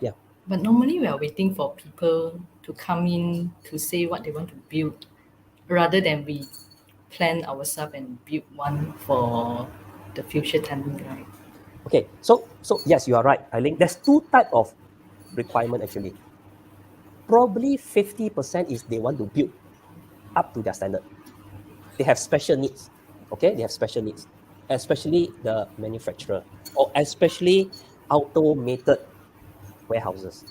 are waiting for people to come in to say what they want to build, rather than we plan ourselves and build one for the future tenant, right? Okay, so yes, you are right. I think there's two type of requirement actually. Probably 50% is they want to build up to their standard. They have special needs. Okay, they have special needs, especially the manufacturer or especially automated warehouses.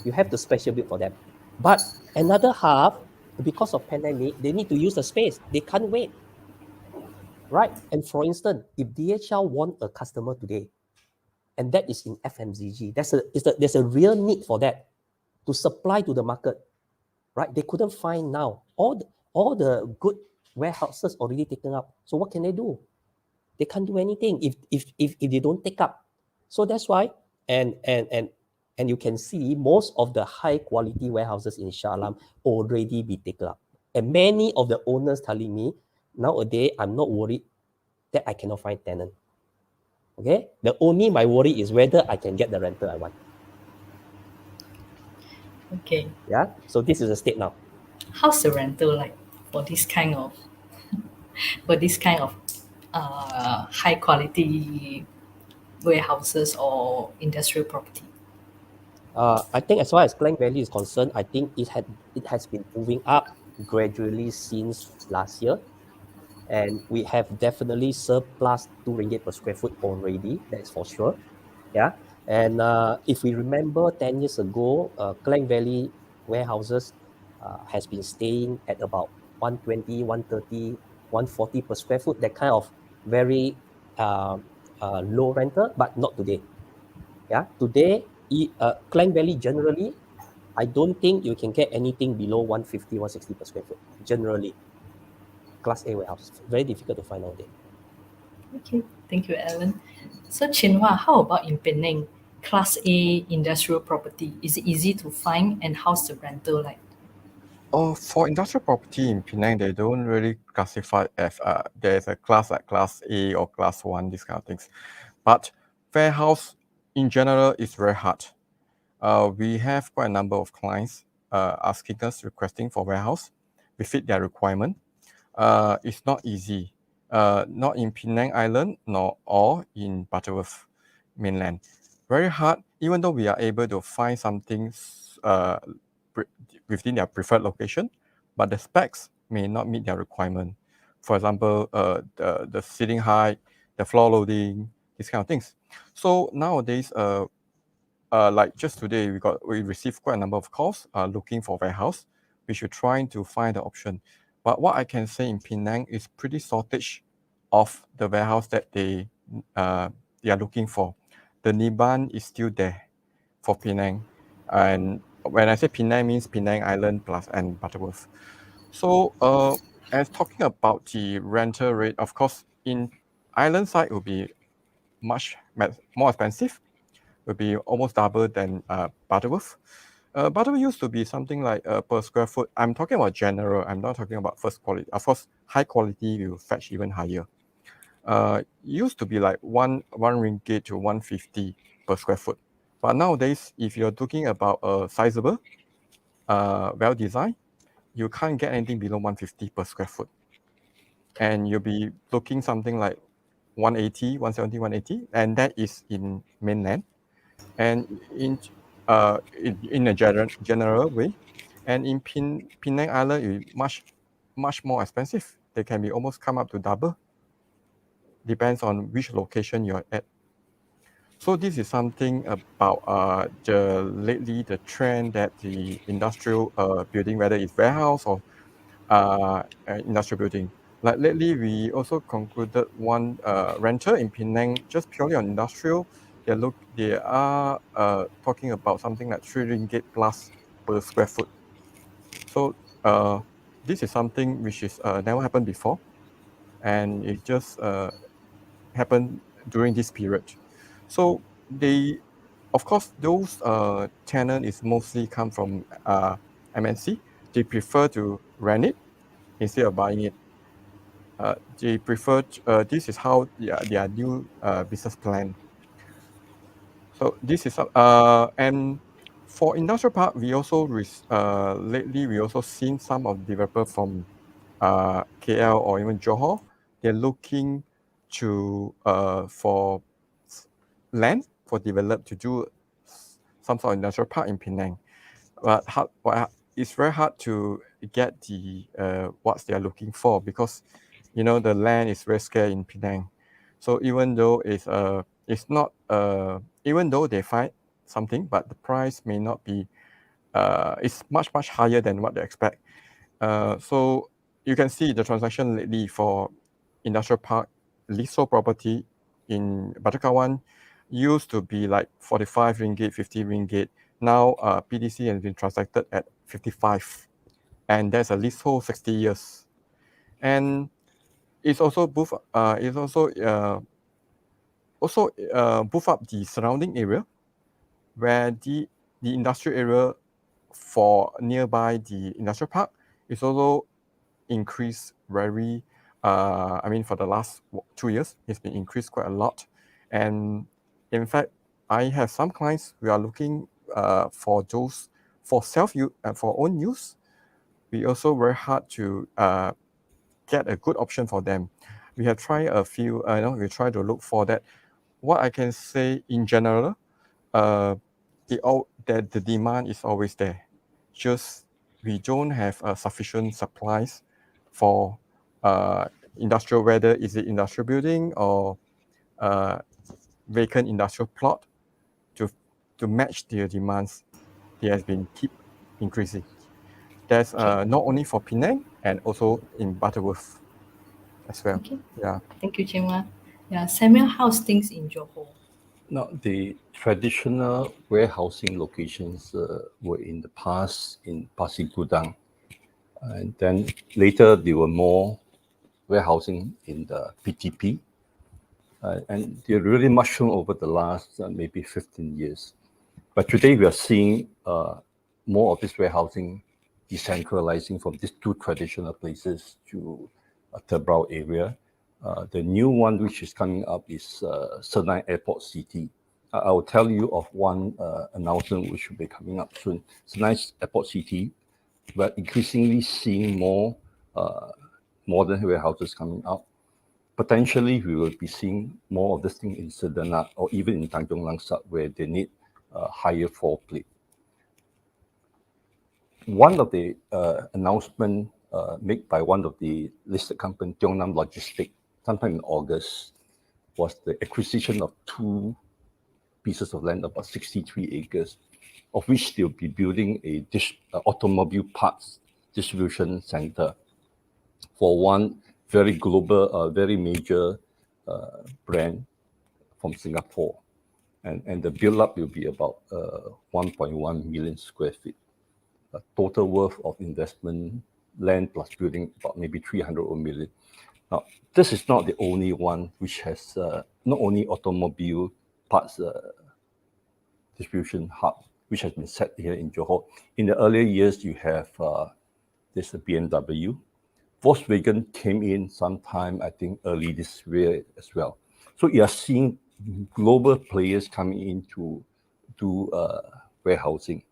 You have to special build for them. But another half, because of pandemic, they need to use the space. They can't wait. Right? And for instance, if DHL want a customer today, and that is in FMCG, there's a real need for that to supply to the market. Right? They couldn't find now. All the good warehouses already taken up. So what can they do? They can't do anything if they don't take up. So that's why, and you can see most of the high quality warehouses in Shah Alam already be taken up. And many of the owners telling me, nowadays, I'm not worried that I cannot find tenant. Okay? My worry is whether I can get the rental I want. Okay. Yeah? So this is the state now. How's the rental like for this kind of high quality warehouses or industrial property? I think as far as Klang Valley is concerned, I think it has been moving up gradually since last year. And we have definitely surplus 2 ringgit per square foot already, that's for sure. Yeah. And if we remember 10 years ago, Klang Valley warehouses has been staying at about 120, 130, 140 per square foot, that kind of very low rental, but not today. Yeah. Today, Klang Valley generally, I don't think you can get anything below 150, 160 per square foot, generally. Class A warehouse. Very difficult to find nowadays. Okay, thank you, Alan. So Chin Hua, how about in Penang? Class A industrial property, is it easy to find, and how's the rental like? For industrial property in Penang, they don't really classify as there's a class like Class A or Class 1, these kind of things. But warehouse in general is very hard. We have quite a number of clients asking us, requesting for warehouse. We fit their requirement. It's not easy. Not in Penang Island nor or in Butterworth mainland. Very hard, even though we are able to find something within their preferred location, but the specs may not meet their requirement. For example, the ceiling height, the floor loading, these kind of things. So nowadays, like just today, we received quite a number of calls looking for warehouse. We should try to find the option. But what I can say in Penang is pretty shortage of the warehouse that they are looking for. The demand is still there for Penang, and when I say Penang, means Penang Island plus and Butterworth. So as talking about the rental rate, of course, in island side will be much more expensive. Will be almost double than Butterworth. Butterworth used to be something like per square foot. I'm talking about general. I'm not talking about first quality. Of course, high quality will fetch even higher. Used to be like one ringgit to 150 per square foot. But nowadays, if you're talking about a sizable, well designed, you can't get anything below 150 per square foot. And you'll be looking something like 180, 170, 180, and that is in mainland. And in a general way, and in Penang Island, it's much more expensive. They can be almost come up to double. Depends on which location you're at. So this is something about lately the trend that the industrial building, whether it's warehouse or industrial building. Like lately, we also concluded one renter in Penang just purely on industrial. They are talking about something like 3 ringgit plus per square foot. So this is something which is never happened before, and it just happened during this period. So of course, those tenant is mostly come from MNC. They prefer to rent it instead of buying it. They prefer this is how their new business plan. So this is and for industrial park, we also lately we also seen some of developer from KL or even Johor. They're looking to for land for develop to do some sort of industrial park in Penang. But it's very hard to get the what they are looking for, because the land is very scarce in Penang. So even though it's not even though they find something, but the price may not be it's much higher than what they expect. So you can see the transaction lately for industrial park leasehold property in Batu used to be like 45 ringgit, 50 ringgit. Now PDC has been transacted at 55, and there's a leasehold 60 years, and it's also boost up the surrounding area, where the industrial area for nearby the industrial park is also increased very for the last 2 years, it's been increased quite a lot. And in fact, I have some clients who are looking for those for self-use for own use. We also very hard to get a good option for them. We have tried a few, we try to look for that. What I can say in general, that the demand is always there. Just we don't have sufficient supplies for industrial, whether is it industrial building or vacant industrial plot, to match their demands. It has been keep increasing. That's not only for Penang and also in Butterworth as well. Okay. Yeah. Thank you, Cheng Wah. Yeah, Samuel, how's things in Johor? Now, the traditional warehousing locations were in the past in Pasir Gudang, and then later there were more warehousing in the PTP, and they really mushroomed over the last maybe 15 years. But today we are seeing more of this warehousing decentralizing from these two traditional places to Tebrau area. The new one which is coming up is Senai Airport City. I will tell you of one announcement which will be coming up soon. It's a nice airport city. We're increasingly seeing more modern warehouses coming out. Potentially, we will be seeing more of this thing in Sedana or even in Tanjung Langsat, where they need higher floor plate. One of the announcement made by one of the listed company, Tiong Logistics, sometime in August, was the acquisition of 2 pieces of land, about 63 acres, of which they'll be building a automobile parts distribution center for one very global, very major brand from Singapore. And the build-up will be about 1.1 million square feet. A total worth of investment, land plus building, about maybe 300 million. Now, this is not the only one which has not only automobile parts distribution hub, which has been set here in Johor. In the earlier years, you have this BMW. Volkswagen came in sometime, I think, early this year as well. So you are seeing global players coming in to do warehousing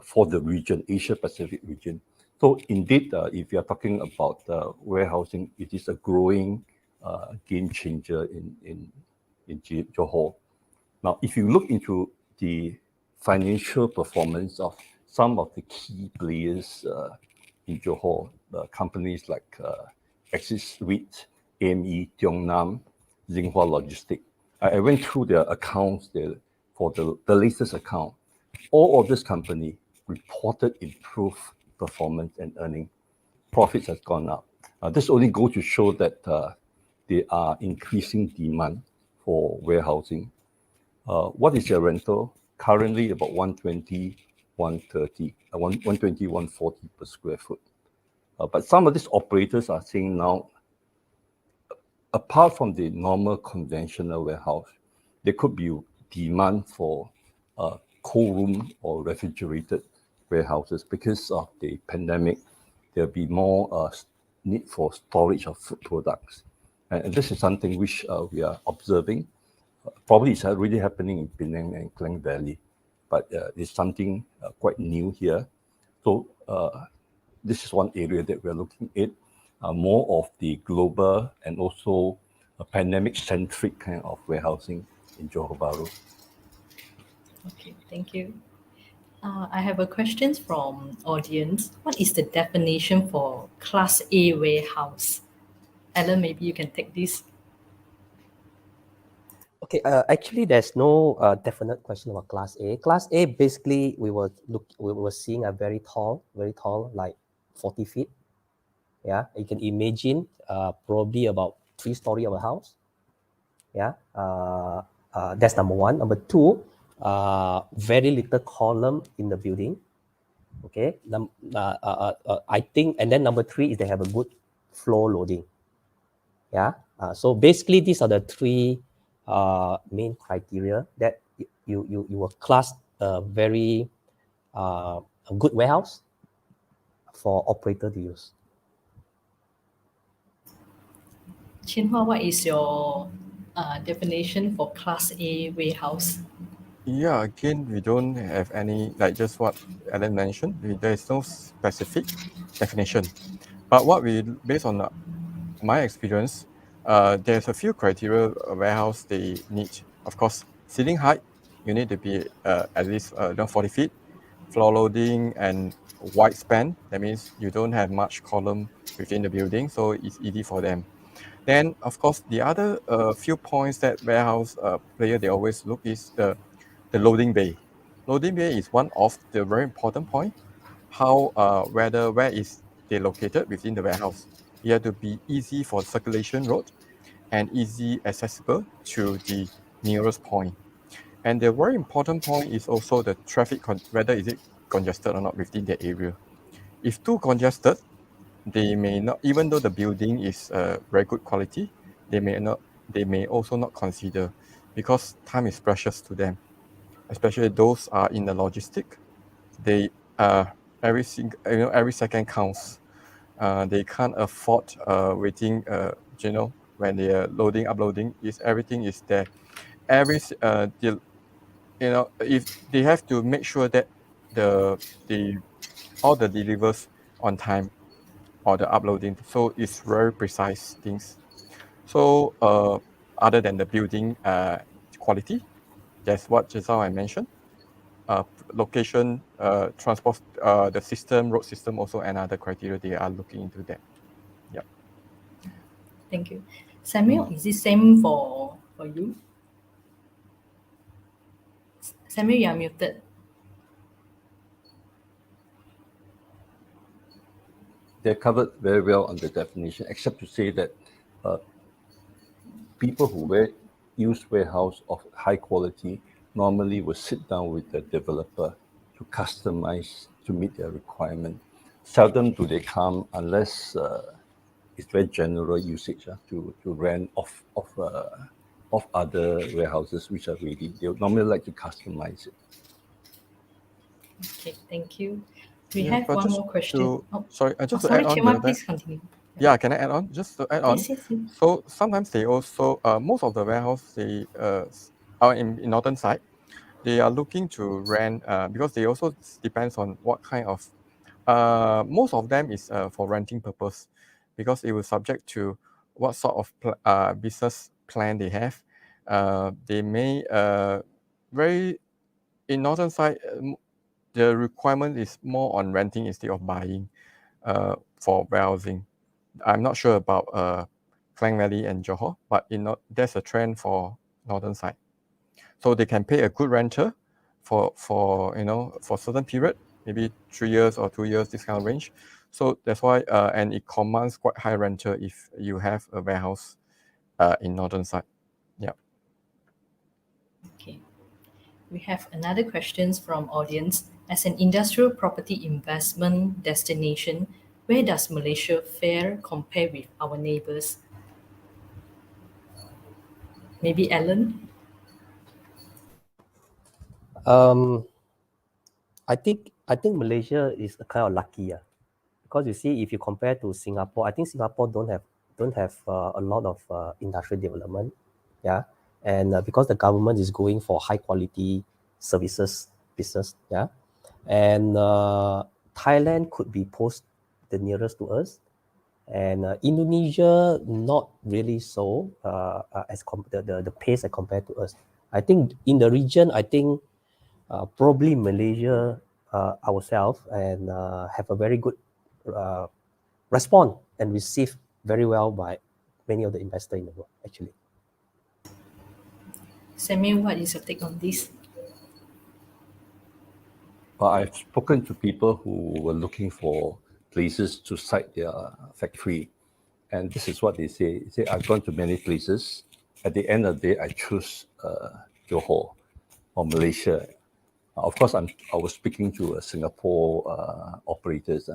for the region, Asia Pacific region. So indeed, if you are talking about warehousing, it is a growing game changer in Johor. Now, if you look into the financial performance of some of the key players in Johor, companies like Axis REIT, AME, Tiong Nam, Xinhua Logistics. I went through their accounts for the latest account. All of this company reported improved performance and earning. Profits has gone up. This only goes to show that there are increasing demand for warehousing. What is your rental? Currently about 120, 130, 120, 140 per square foot. But some of these operators are saying now, apart from the normal conventional warehouse, there could be demand for cold room or refrigerated warehouses because of the pandemic. There'll be more need for storage of food products. And this is something which we are observing. Probably it's already happening in Penang and Klang Valley, but it's something quite new here. So this is one area that we're looking at, more of the global and also a pandemic-centric kind of warehousing in Johor Bahru. Okay, thank you. I have a question from audience. What is the definition for Class A warehouse? Alan, maybe you can take this. Okay, actually, there's no definite question about Class A. Class A, basically, we were seeing a very tall, like 40 feet. Yeah, you can imagine probably about 3-story of a house. Yeah, that's number one. Number two, very little column in the building. Okay, I think, and then number three is they have a good floor loading. Yeah, so basically these are the three main criteria that you will class a very a good warehouse for operator to use. Chin Hua, what is your definition for Class A warehouse? Yeah, again, we don't have any, like just what Alan mentioned, there is no specific definition. But what we, based on my experience, there's a few criteria a warehouse they need. Of course, ceiling height, you need to be at least 40 feet. Floor loading and wide span, that means you don't have much column within the building, so it's easy for them. Then, of course, the other few points that warehouse player, they always look is the loading bay. Loading bay is one of the very important point. How, where is they located within the warehouse. You have to be easy for circulation road and easy accessible to the nearest point. And the very important point is also the traffic, whether is it congested or not within the area. If too congested, they may not, even though the building is very good quality, they may also not consider, because time is precious to them, especially those are in the logistic. They every second counts. They can't afford waiting. When they are loading, uploading, everything is there. if they have to make sure that all the delivers on time or the uploading, so it's very precise things. So other than the building quality, that's what just how I mentioned. Location, transport, the system, road system, also another criteria they are looking into that. Yeah. Thank you. Samuel, is it same for you? Samuel, you are muted. They're covered very well on the definition, except to say that people who use warehouse of high quality normally will sit down with the developer to customize to meet their requirement. Seldom do they come unless it's very general usage to rent off other warehouses which are ready. They would normally like to customize it. Okay, thank you. We Yeah, have but one just more question. sorry, just to Sorry, add on Chin Hua, that. please continue. Yeah, can I add on? Just to add on. Yes, yes, yes. So sometimes they also, most of the warehouse, they are in northern side, they are looking to rent because they also depends on what kind of, most of them is for renting purpose, because it will subject to what sort of business plan they have. They may very in northern side, the requirement is more on renting instead of buying for warehousing. I'm not sure about Klang Valley and Johor, but there's a trend for northern side. So they can pay a good renter for certain period, maybe 3 years or 2 years, this kind of range. So that's why and it commands quite high rental if you have a warehouse in northern side. Yeah. Okay. We have another questions from audience. As an industrial property investment destination, where does Malaysia fare compare with our neighbors? Maybe Alan? I think Malaysia is a kind of lucky, because you see, if you compare to Singapore, I think Singapore don't have a lot of industrial development, yeah, and because the government is going for high quality services business, yeah, and Thailand could be post the nearest to us, and Indonesia not really so as the pace as compared to us. I think in the region, I think probably Malaysia ourselves and have a very good response and received very well by many of the investors in the world, actually. Samuel, what is your take on this? But I've spoken to people who were looking for places to site their factory, and this is what they say. They say, I've gone to many places. At the end of the day, I choose Johor or Malaysia. Of course, I was speaking to Singapore operators.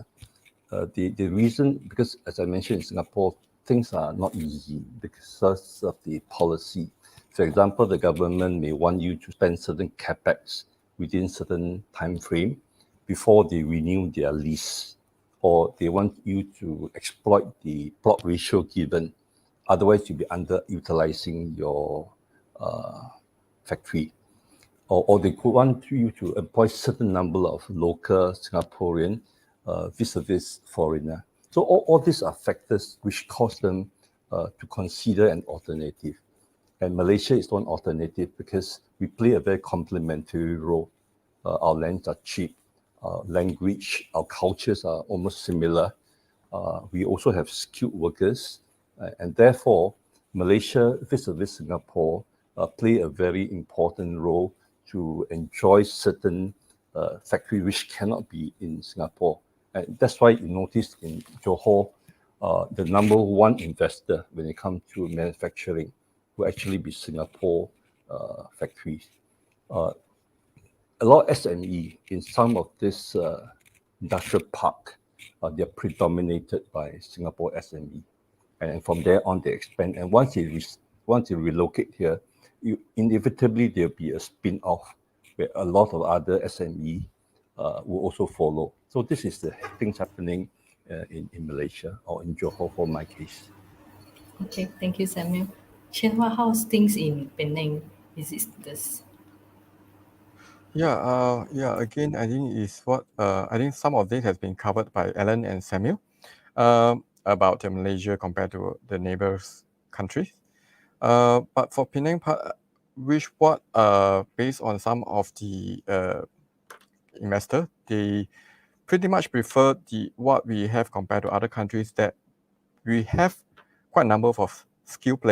The reason, because as I mentioned, in Singapore, things are not easy because of the policy. For example, the government may want you to spend certain capex within certain time frame before they renew their lease, or they want you to exploit the plot ratio given. Otherwise, you'll be underutilizing your factory. Or they could want you to employ certain number of local Singaporean vis-a-vis foreigner. So all these are factors which cause them to consider an alternative. And Malaysia is one alternative because we play a very complementary role. Our lands are cheap, language, our cultures are almost similar. We also have skilled workers, and therefore Malaysia vis-a-vis Singapore play a very important role to enjoy certain factory which cannot be in Singapore. And that's why you notice in Johor, the number one investor when it comes to manufacturing will actually be Singapore factories. A lot of SME in some of this industrial park, they're predominated by Singapore SME. And from there on, they expand. And once you relocate here, inevitably there'll be a spin-off where a lot of other SME will also follow. So this is the things happening in Malaysia or in Johor for my case. Okay, thank you, Samuel. Chin Hua, how's things in Penang? Is it this? Yeah. Again, I think I think some of this has been covered by Alan and Samuel about Malaysia compared to the neighbors countries. But for Penang part, based on some of the investor, they pretty much prefer what we have compared to other countries, that we have quite a number of skilled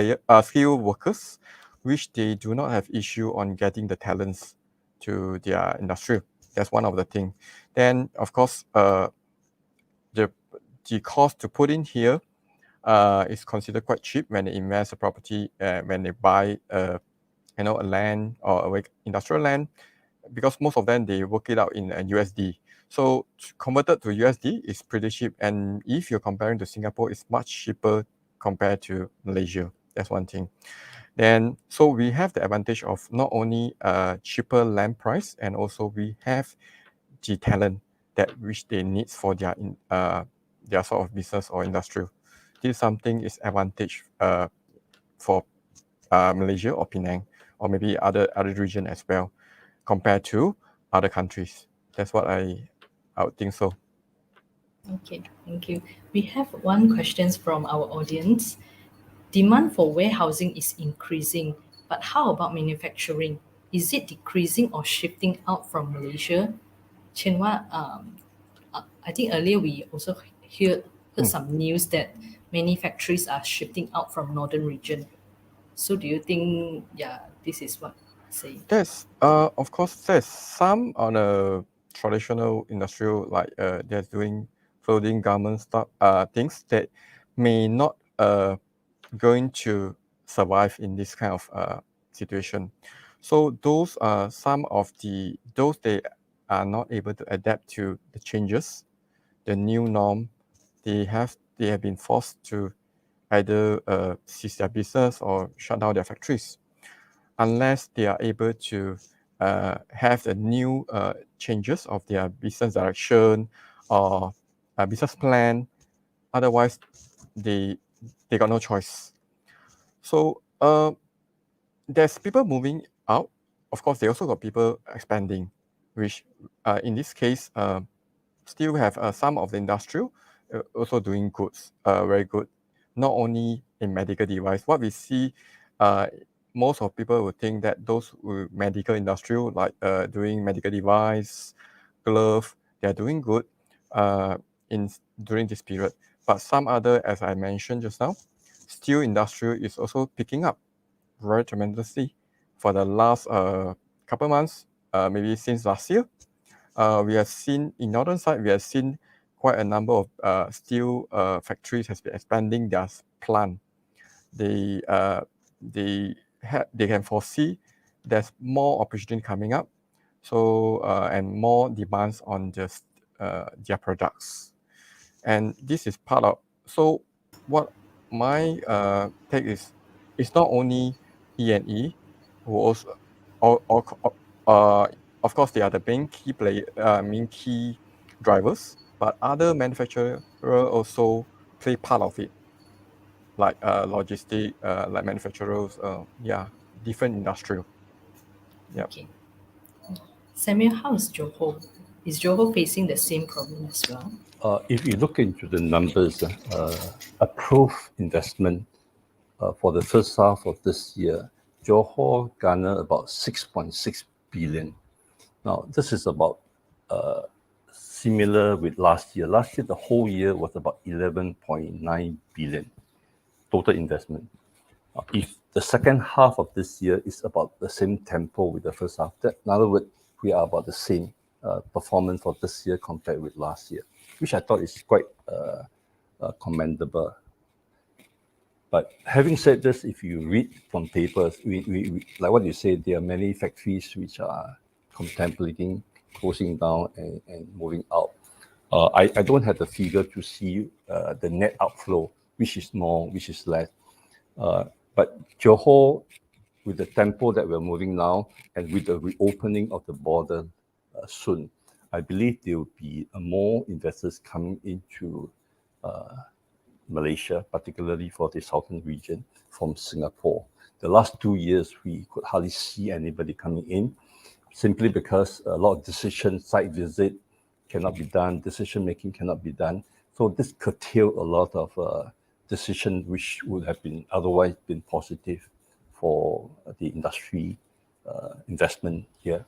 workers, which they do not have issue on getting the talents to their industry. That's one of the things. Then of course, the cost to put in here is considered quite cheap when they invest a property, when they buy a land or industrial land, because most of them they work it out in USD. So converted to USD is pretty cheap, and if you're comparing to Singapore, it's much cheaper compared to Malaysia. That's one thing. Then so we have the advantage of not only cheaper land price, and also we have the talent that which they need for their sort of business or industrial. This is something is advantage for Malaysia or Penang, or maybe other region as well, compared to other countries. That's what I would think so. Okay, thank you. We have one question from our audience. Demand for warehousing is increasing, but how about manufacturing? Is it decreasing or shifting out from Malaysia? Chen Hua, I think earlier we also heard some news that many factories are shifting out from northern region. So do you think, this is what say? There's of course there's some on a traditional industrial, like they're doing clothing, garment stuff, things that may not going to survive in this kind of situation. So those are some of those they are not able to adapt to the changes, the new norm. They have been forced to either cease their business or shut down their factories, unless they are able to have the new changes of their business direction or business plan. Otherwise, they got no choice. So there's people moving out. Of course, they also got people expanding, which in this case still have some of the industrial also doing goods, very good. Not only in medical device. What we see, most of people would think that those with medical industrial, like doing medical device, glove, they are doing good during this period. But some other, as I mentioned just now, steel industrial is also picking up very tremendously for the last couple months, maybe since last year. We have seen in northern side, we have seen quite a number of steel factories has been expanding their plant. They can foresee there's more opportunity coming up, so and more demands on just their products, and this is part of. So what my take is, it's not only E&E who also, or of course they are the main key drivers, but other manufacturer also play part of it, like logistic, like manufacturers, different industrial. Yeah. Okay. Samuel, how is Johor? Is Johor facing the same problem as well? If you look into the numbers, approved investment for the first half of this year, Johor garnered about 6.6 billion. Now, this is about similar with last year. Last year, the whole year was about 11.9 billion total investment. If the second half of this year is about the same tempo with the first half, that, in other words, we are about the same performance for this year compared with last year, which I thought is quite commendable. But having said this, if you read from papers, we like what you said, there are many factories which are contemplating closing down and moving out. I don't have the figure to see the net outflow, which is more, which is less. But Johor, with the tempo that we're moving now, and with the reopening of the border soon, I believe there will be more investors coming into Malaysia, particularly for the southern region from Singapore. the last 2 years, we could hardly see anybody coming in, simply because a lot of site visit cannot be done, decision making cannot be done. So this curtailed a lot of decision which would have been otherwise been positive for the industry investment here.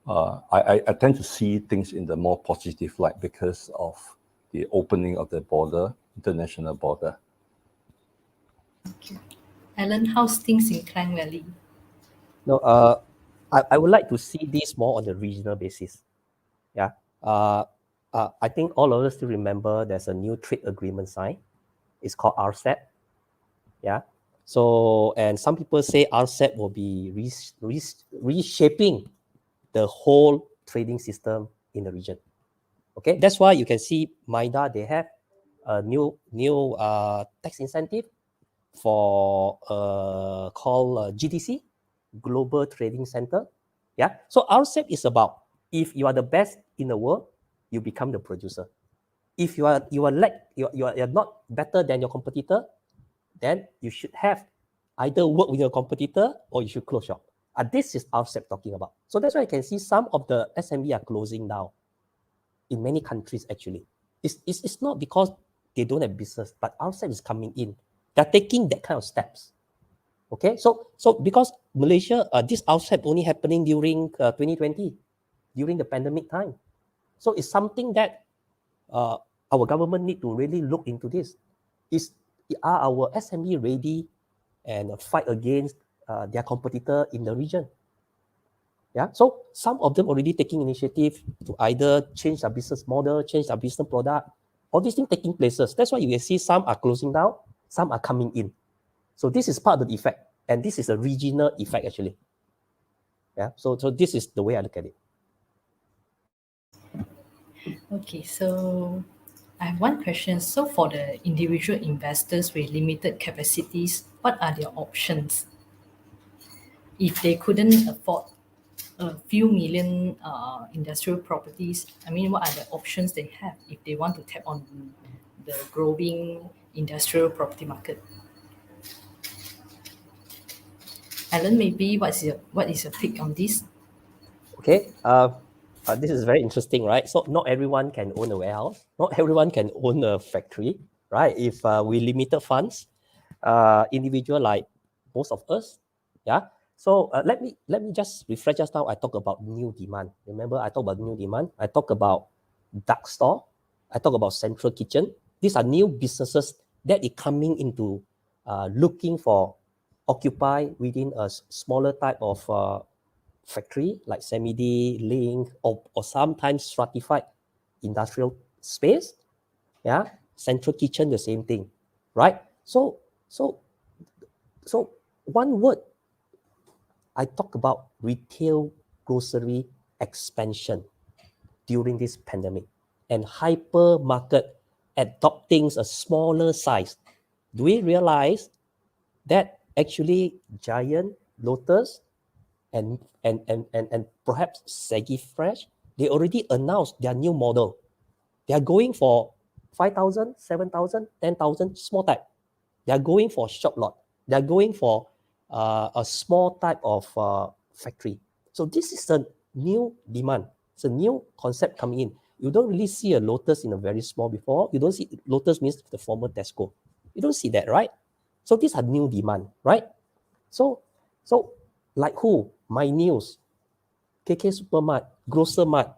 I tend to see things in the more positive light because of the opening of the border, international border. Alan, how's things in Klang Valley? No, I would like to see this more on the regional basis. Yeah. I think all of us still remember there's a new trade agreement signed. It's called RCEP. Yeah. So, and some people say RCEP will be reshaping the whole trading system in the region. Okay, that's why you can see MIDA, they have a new tax incentive for called GTC, Global Trading Center. Yeah, so RCEP is about if you are the best in the world, you become the producer. If you are not better than your competitor, then you should have either work with your competitor or you should close shop. This is RCEP talking about. So that's why you can see some of the SME are closing down in many countries actually. It's not because they don't have business, but RCEP is coming in. They're taking that kind of steps. Okay, so because Malaysia, this RCEP only happening during 2020, during the pandemic time. So it's something that our government need to really look into this. Are our SME ready and fight against their competitor in the region? Yeah, so some of them already taking initiative to either change their business model, change their business product, all these things taking places. That's why you can see some are closing down, some are coming in. So this is part of the effect, and this is a regional effect actually. Yeah, so this is the way I look at it. Okay, so I have one question. So for the individual investors with limited capacities, what are their options? If they couldn't afford a few million industrial properties, I mean, what are the options they have if they want to tap on the growing industrial property market? Alan, maybe what is your take on this? Okay, this is very interesting, right? So not everyone can own a warehouse, not everyone can own a factory, right? If we limited funds, individual like most of us, yeah. So let me just refresh just now. I talked about new demand. Remember, I talked about new demand. I talked about dark store. I talked about central kitchen. These are new businesses that is coming into looking for occupy within a smaller type of factory like Semidi, Link, or sometimes stratified industrial space. Yeah, central kitchen, the same thing, right? So one word, I talk about retail grocery expansion during this pandemic and hypermarket adopting a smaller size. Do we realize that actually Giant, Lotus, and perhaps Segi Fresh, they already announced their new model. They are going for 5,000, 7,000, 10,000 small type. They are going for shop lot. They are going for a small type of factory. So this is a new demand. It's a new concept coming in. You don't really see a Lotus in a very small before. You don't see Lotus means the former Tesco. You don't see that, right? So these are new demand, right? So like who? My News, KK Supermart, Grocer Mart,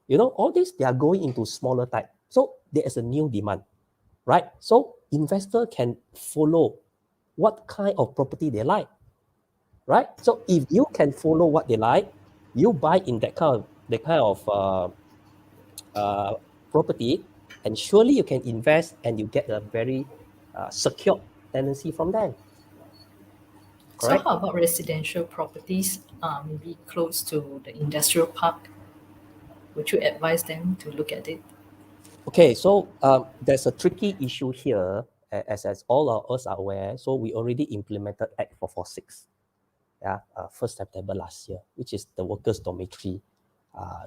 all these, they are going into smaller type. So there is a new demand, right? So investor can follow what kind of property they like, right? So if you can follow what they like, you buy in that kind of property, and surely you can invest and you get a very secure tenancy from them. Correct? So how about residential properties, maybe close to the industrial park? Would you advise them to look at it? Okay, so there's a tricky issue here, as all of us are aware. So we already implemented Act 446, 1st September last year, which is the workers' dormitory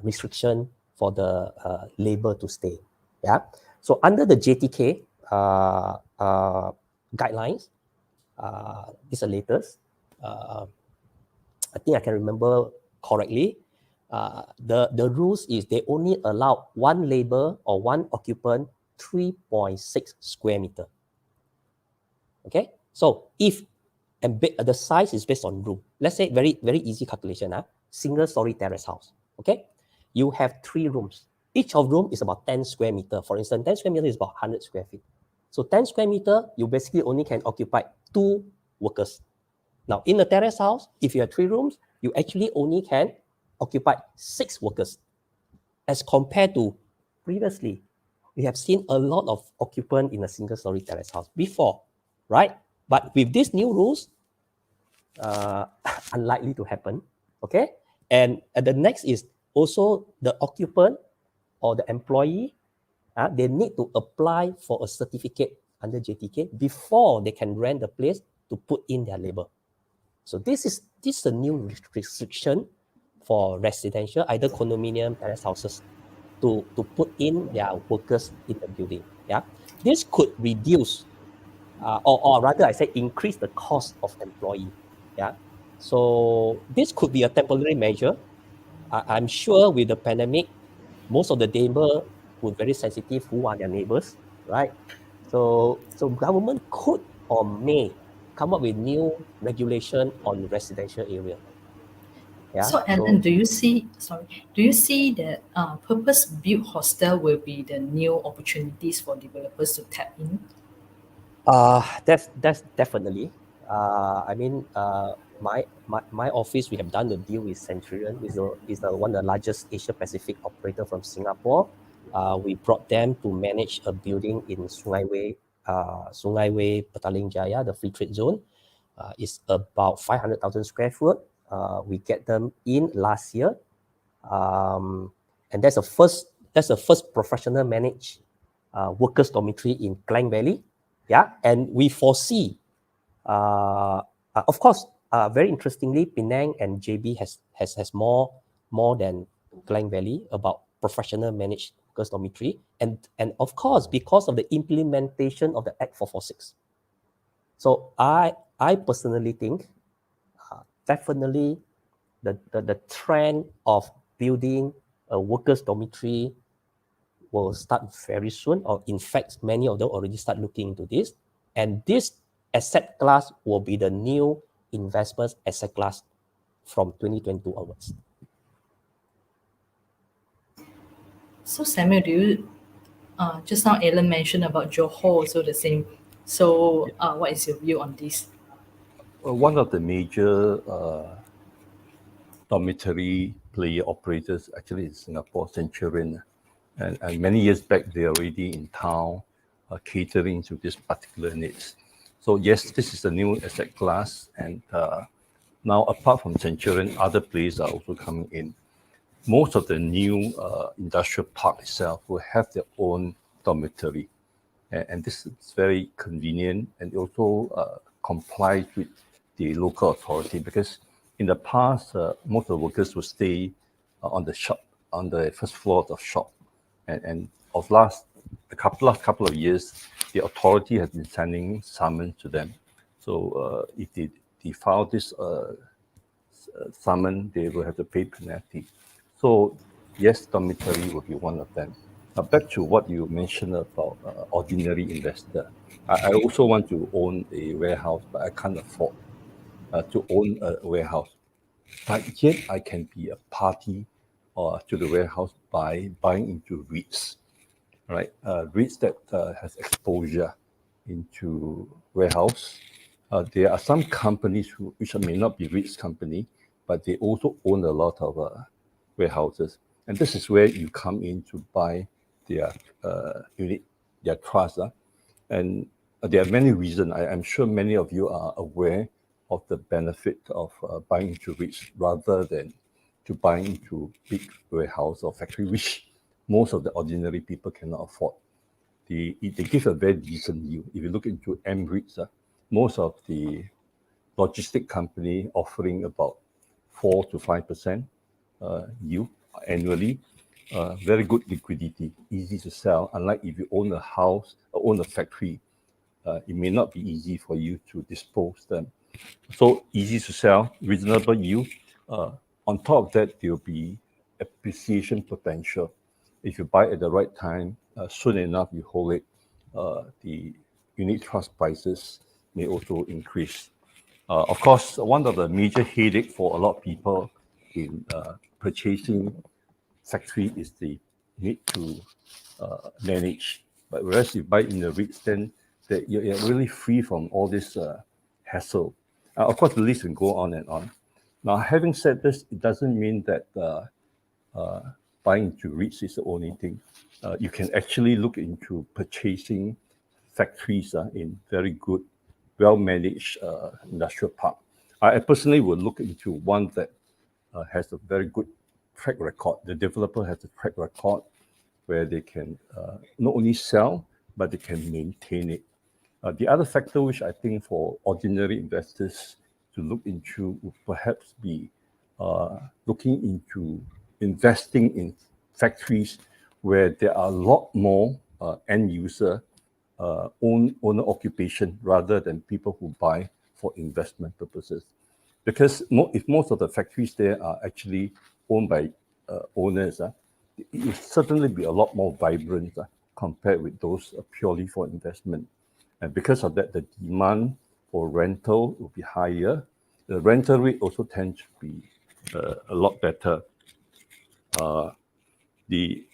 restriction for the labor to stay. Yeah. So under the JTK guidelines, these are latest. I think I can remember correctly. The rules is they only allow one labor or one occupant 3.6 square meter. Okay, so if the size is based on room. Let's say very easy calculation. Single story terrace house. Okay, you have 3 rooms. Each of room is about 10 square meter. For instance, 10 square meter is about 100 square feet. So 10 square meter, you basically only can occupy 2 workers. Now, in a terrace house, if you have 3 rooms, you actually only can occupy 6 workers. As compared to previously, we have seen a lot of occupant in a single-story terrace house before, right? But with these new rules, unlikely to happen, okay? And the next is also the occupant or the employee, they need to apply for a certificate under JTK before they can rent the place to put in their labor. So this is a new restriction for residential, either condominium, terrace houses, to put in their workers in the building. Yeah, this could reduce, or rather, I say increase the cost of employee. Yeah, so this could be a temporary measure. I'm sure with the pandemic, most of the neighbor were very sensitive who are their neighbors, right? So government could or may come up with new regulation on residential area. Yeah. So, Alan, do you see that purpose-built hostel will be the new opportunities for developers to tap in? That's definitely. I mean, my office, we have done the deal with Centurion, is one of the largest Asia Pacific operator from Singapore. We brought them to manage a building in Sungai Way, Petaling Jaya, the free trade zone. It's about 500,000 square foot. We get them in last year, and that's the first professional managed workers dormitory in Klang Valley. Yeah, and we foresee, of course, very interestingly, Penang and JB has more than Klang Valley about professional managed workers dormitory, and of course, because of the implementation of the Act 446. So I personally think definitely the trend of building a workers dormitory will start very soon, or in fact, many of them already start looking into this. And this asset class will be the new investment asset class from 2022 onwards. So, Samuel, do you, just now Alan mentioned about Johor also the same. So, what is your view on this? One of the major dormitory player operators actually in Singapore, Centurion. And many years back, they're already in town catering to this particular needs. So yes, this is a new asset class. And now apart from Centurion, other players are also coming in. Most of the new industrial park itself will have their own dormitory. And this is very convenient, and also complies with the local authority, because in the past, most of the workers would stay on the first floor of the shop. And of last couple of years, the authority has been sending summons to them. So if they file this summon, they will have to pay penalty. So yes, dormitory will be one of them. Now back to what you mentioned about ordinary investor. I also want to own a warehouse, but I can't afford to own a warehouse. But yet I can be a party to the warehouse by buying into REITs, right? REITs that has exposure into warehouse. There are some companies which may not be REITs company, but they also own a lot of warehouses. And this is where you come in to buy their unit, their trust. And there are many reasons. I'm sure many of you are aware of the benefit of buying into REITs rather than to buying into big warehouse or factory, which most of the ordinary people cannot afford. They give a very decent yield. If you look into MREITs, most of the logistic company offering about 4 to 5% yield annually. Very good liquidity, easy to sell. Unlike if you own a house or own a factory, it may not be easy for you to dispose them. So easy to sell, reasonable yield. On top of that, there will be appreciation potential. If you buy at the right time, soon enough you hold it, the unit trust prices may also increase. Of course, one of the major headache for a lot of people in purchasing factory is the need to manage. But whereas you buy in the REITs, then you're really free from all this hassle. Of course, the list can go on and on. Now, having said this, it doesn't mean that buying into REITs is the only thing. You can actually look into purchasing factories in very good, well-managed industrial park. I personally would look into one that has a very good track record. The developer has a track record where they can not only sell, but they can maintain it. The other factor which I think for ordinary investors to look into would perhaps be looking into investing in factories where there are a lot more end user owner occupation rather than people who buy for investment purposes. Because if most of the factories there are actually owned by owners, it will certainly be a lot more vibrant compared with those purely for investment. And because of that, the demand for rental will be higher. The rental rate also tends to be a lot better. The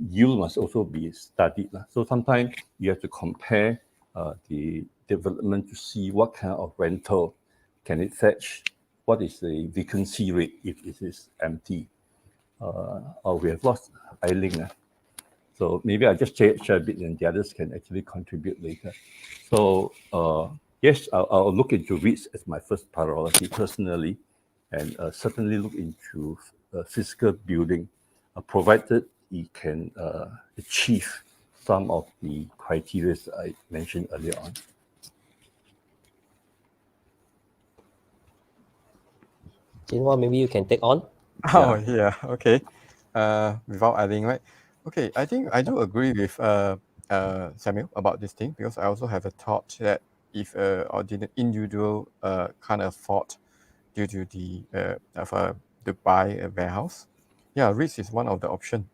yield must also be studied. So sometimes you have to compare the development to see what kind of rental can it fetch, what is the vacancy rate if it is empty. We have lost Eiling. So maybe I just share a bit and the others can actually contribute later. So yes, I'll look into REITs as my first priority personally, and certainly look into physical building, provided it can achieve some of the criteria I mentioned earlier on. Jinhua, maybe you can take on. Oh yeah, okay. Without adding, right? Okay, I think I do agree with Samuel about this thing, because I also have a thought that if individual can't afford due to the to buy a warehouse, yeah, REITs is one of the option.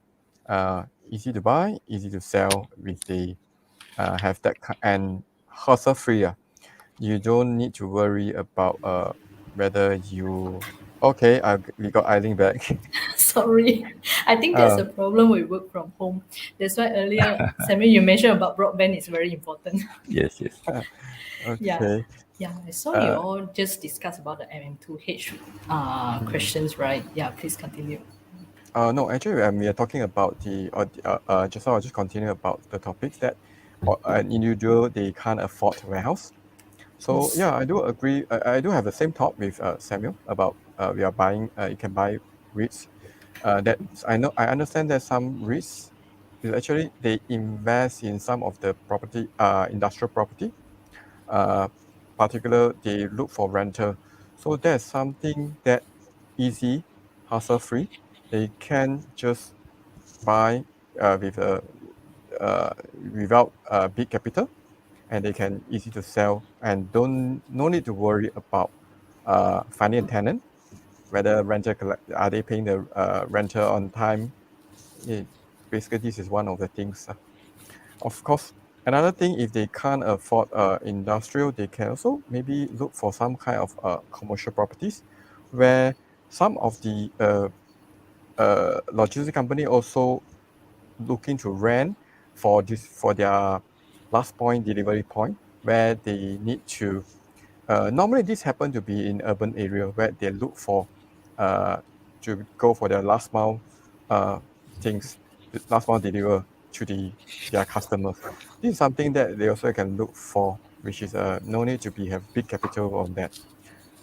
Easy to buy, easy to sell, with the have that and hassle free. You don't need to worry about whether you. Okay, we got Eileen back. Sorry, I think that's a problem with work from home. That's why earlier, Samuel, you mentioned about broadband is very important. Yes. Okay. Yeah, I saw you all just discuss about the MM2H questions, right? Yeah, please continue. No, actually, we are talking about just now. I'll just continue about the topics that an individual they can't afford warehouse. So Yes. yeah, I do agree. I do have the same thought with Samuel about we are buying. You can buy REITs. That I understand that some REITs is actually they invest in some of the property, industrial property. Particular they look for renter. So that's something that easy, hassle free. They can just buy with without big capital, and they can easy to sell, and no need to worry about finding a tenant, whether renter are they paying the renter on time. Basically, this is one of the things. Of course, another thing, if they can't afford industrial, they can also maybe look for some kind of commercial properties, where some of the logistic company also looking to rent for their last point delivery point, where they need to normally this happen to be in urban area where they look for to go for their last mile things, last mile deliver to their customers. This is something that they also can look for, which is no need to have big capital on that.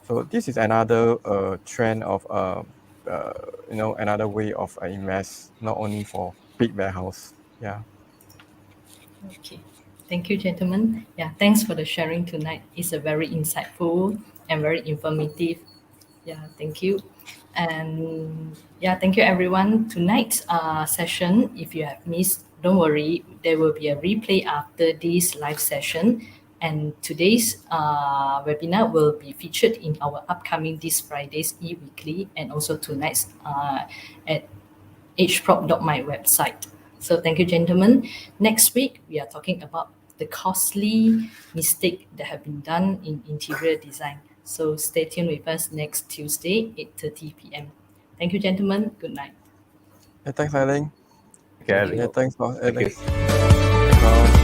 So this is another trend of another way of invest, not only for big warehouse. Yeah. Okay. Thank you, gentlemen. Yeah, thanks for the sharing tonight. It's a very insightful and very informative. Yeah, thank you. And yeah, thank you everyone. Tonight's session, if you have missed, don't worry, there will be a replay after this live session. And today's webinar will be featured in our upcoming this Friday's e-weekly and also tonight's at hprop.my website. So thank you, gentlemen. Next week, we are talking about the costly mistake that have been done in interior design. So stay tuned with us next Tuesday, 8:30 p.m. Thank you, gentlemen. Good night. Thanks, Eileen. Okay, Thanks for Thank you. Alex.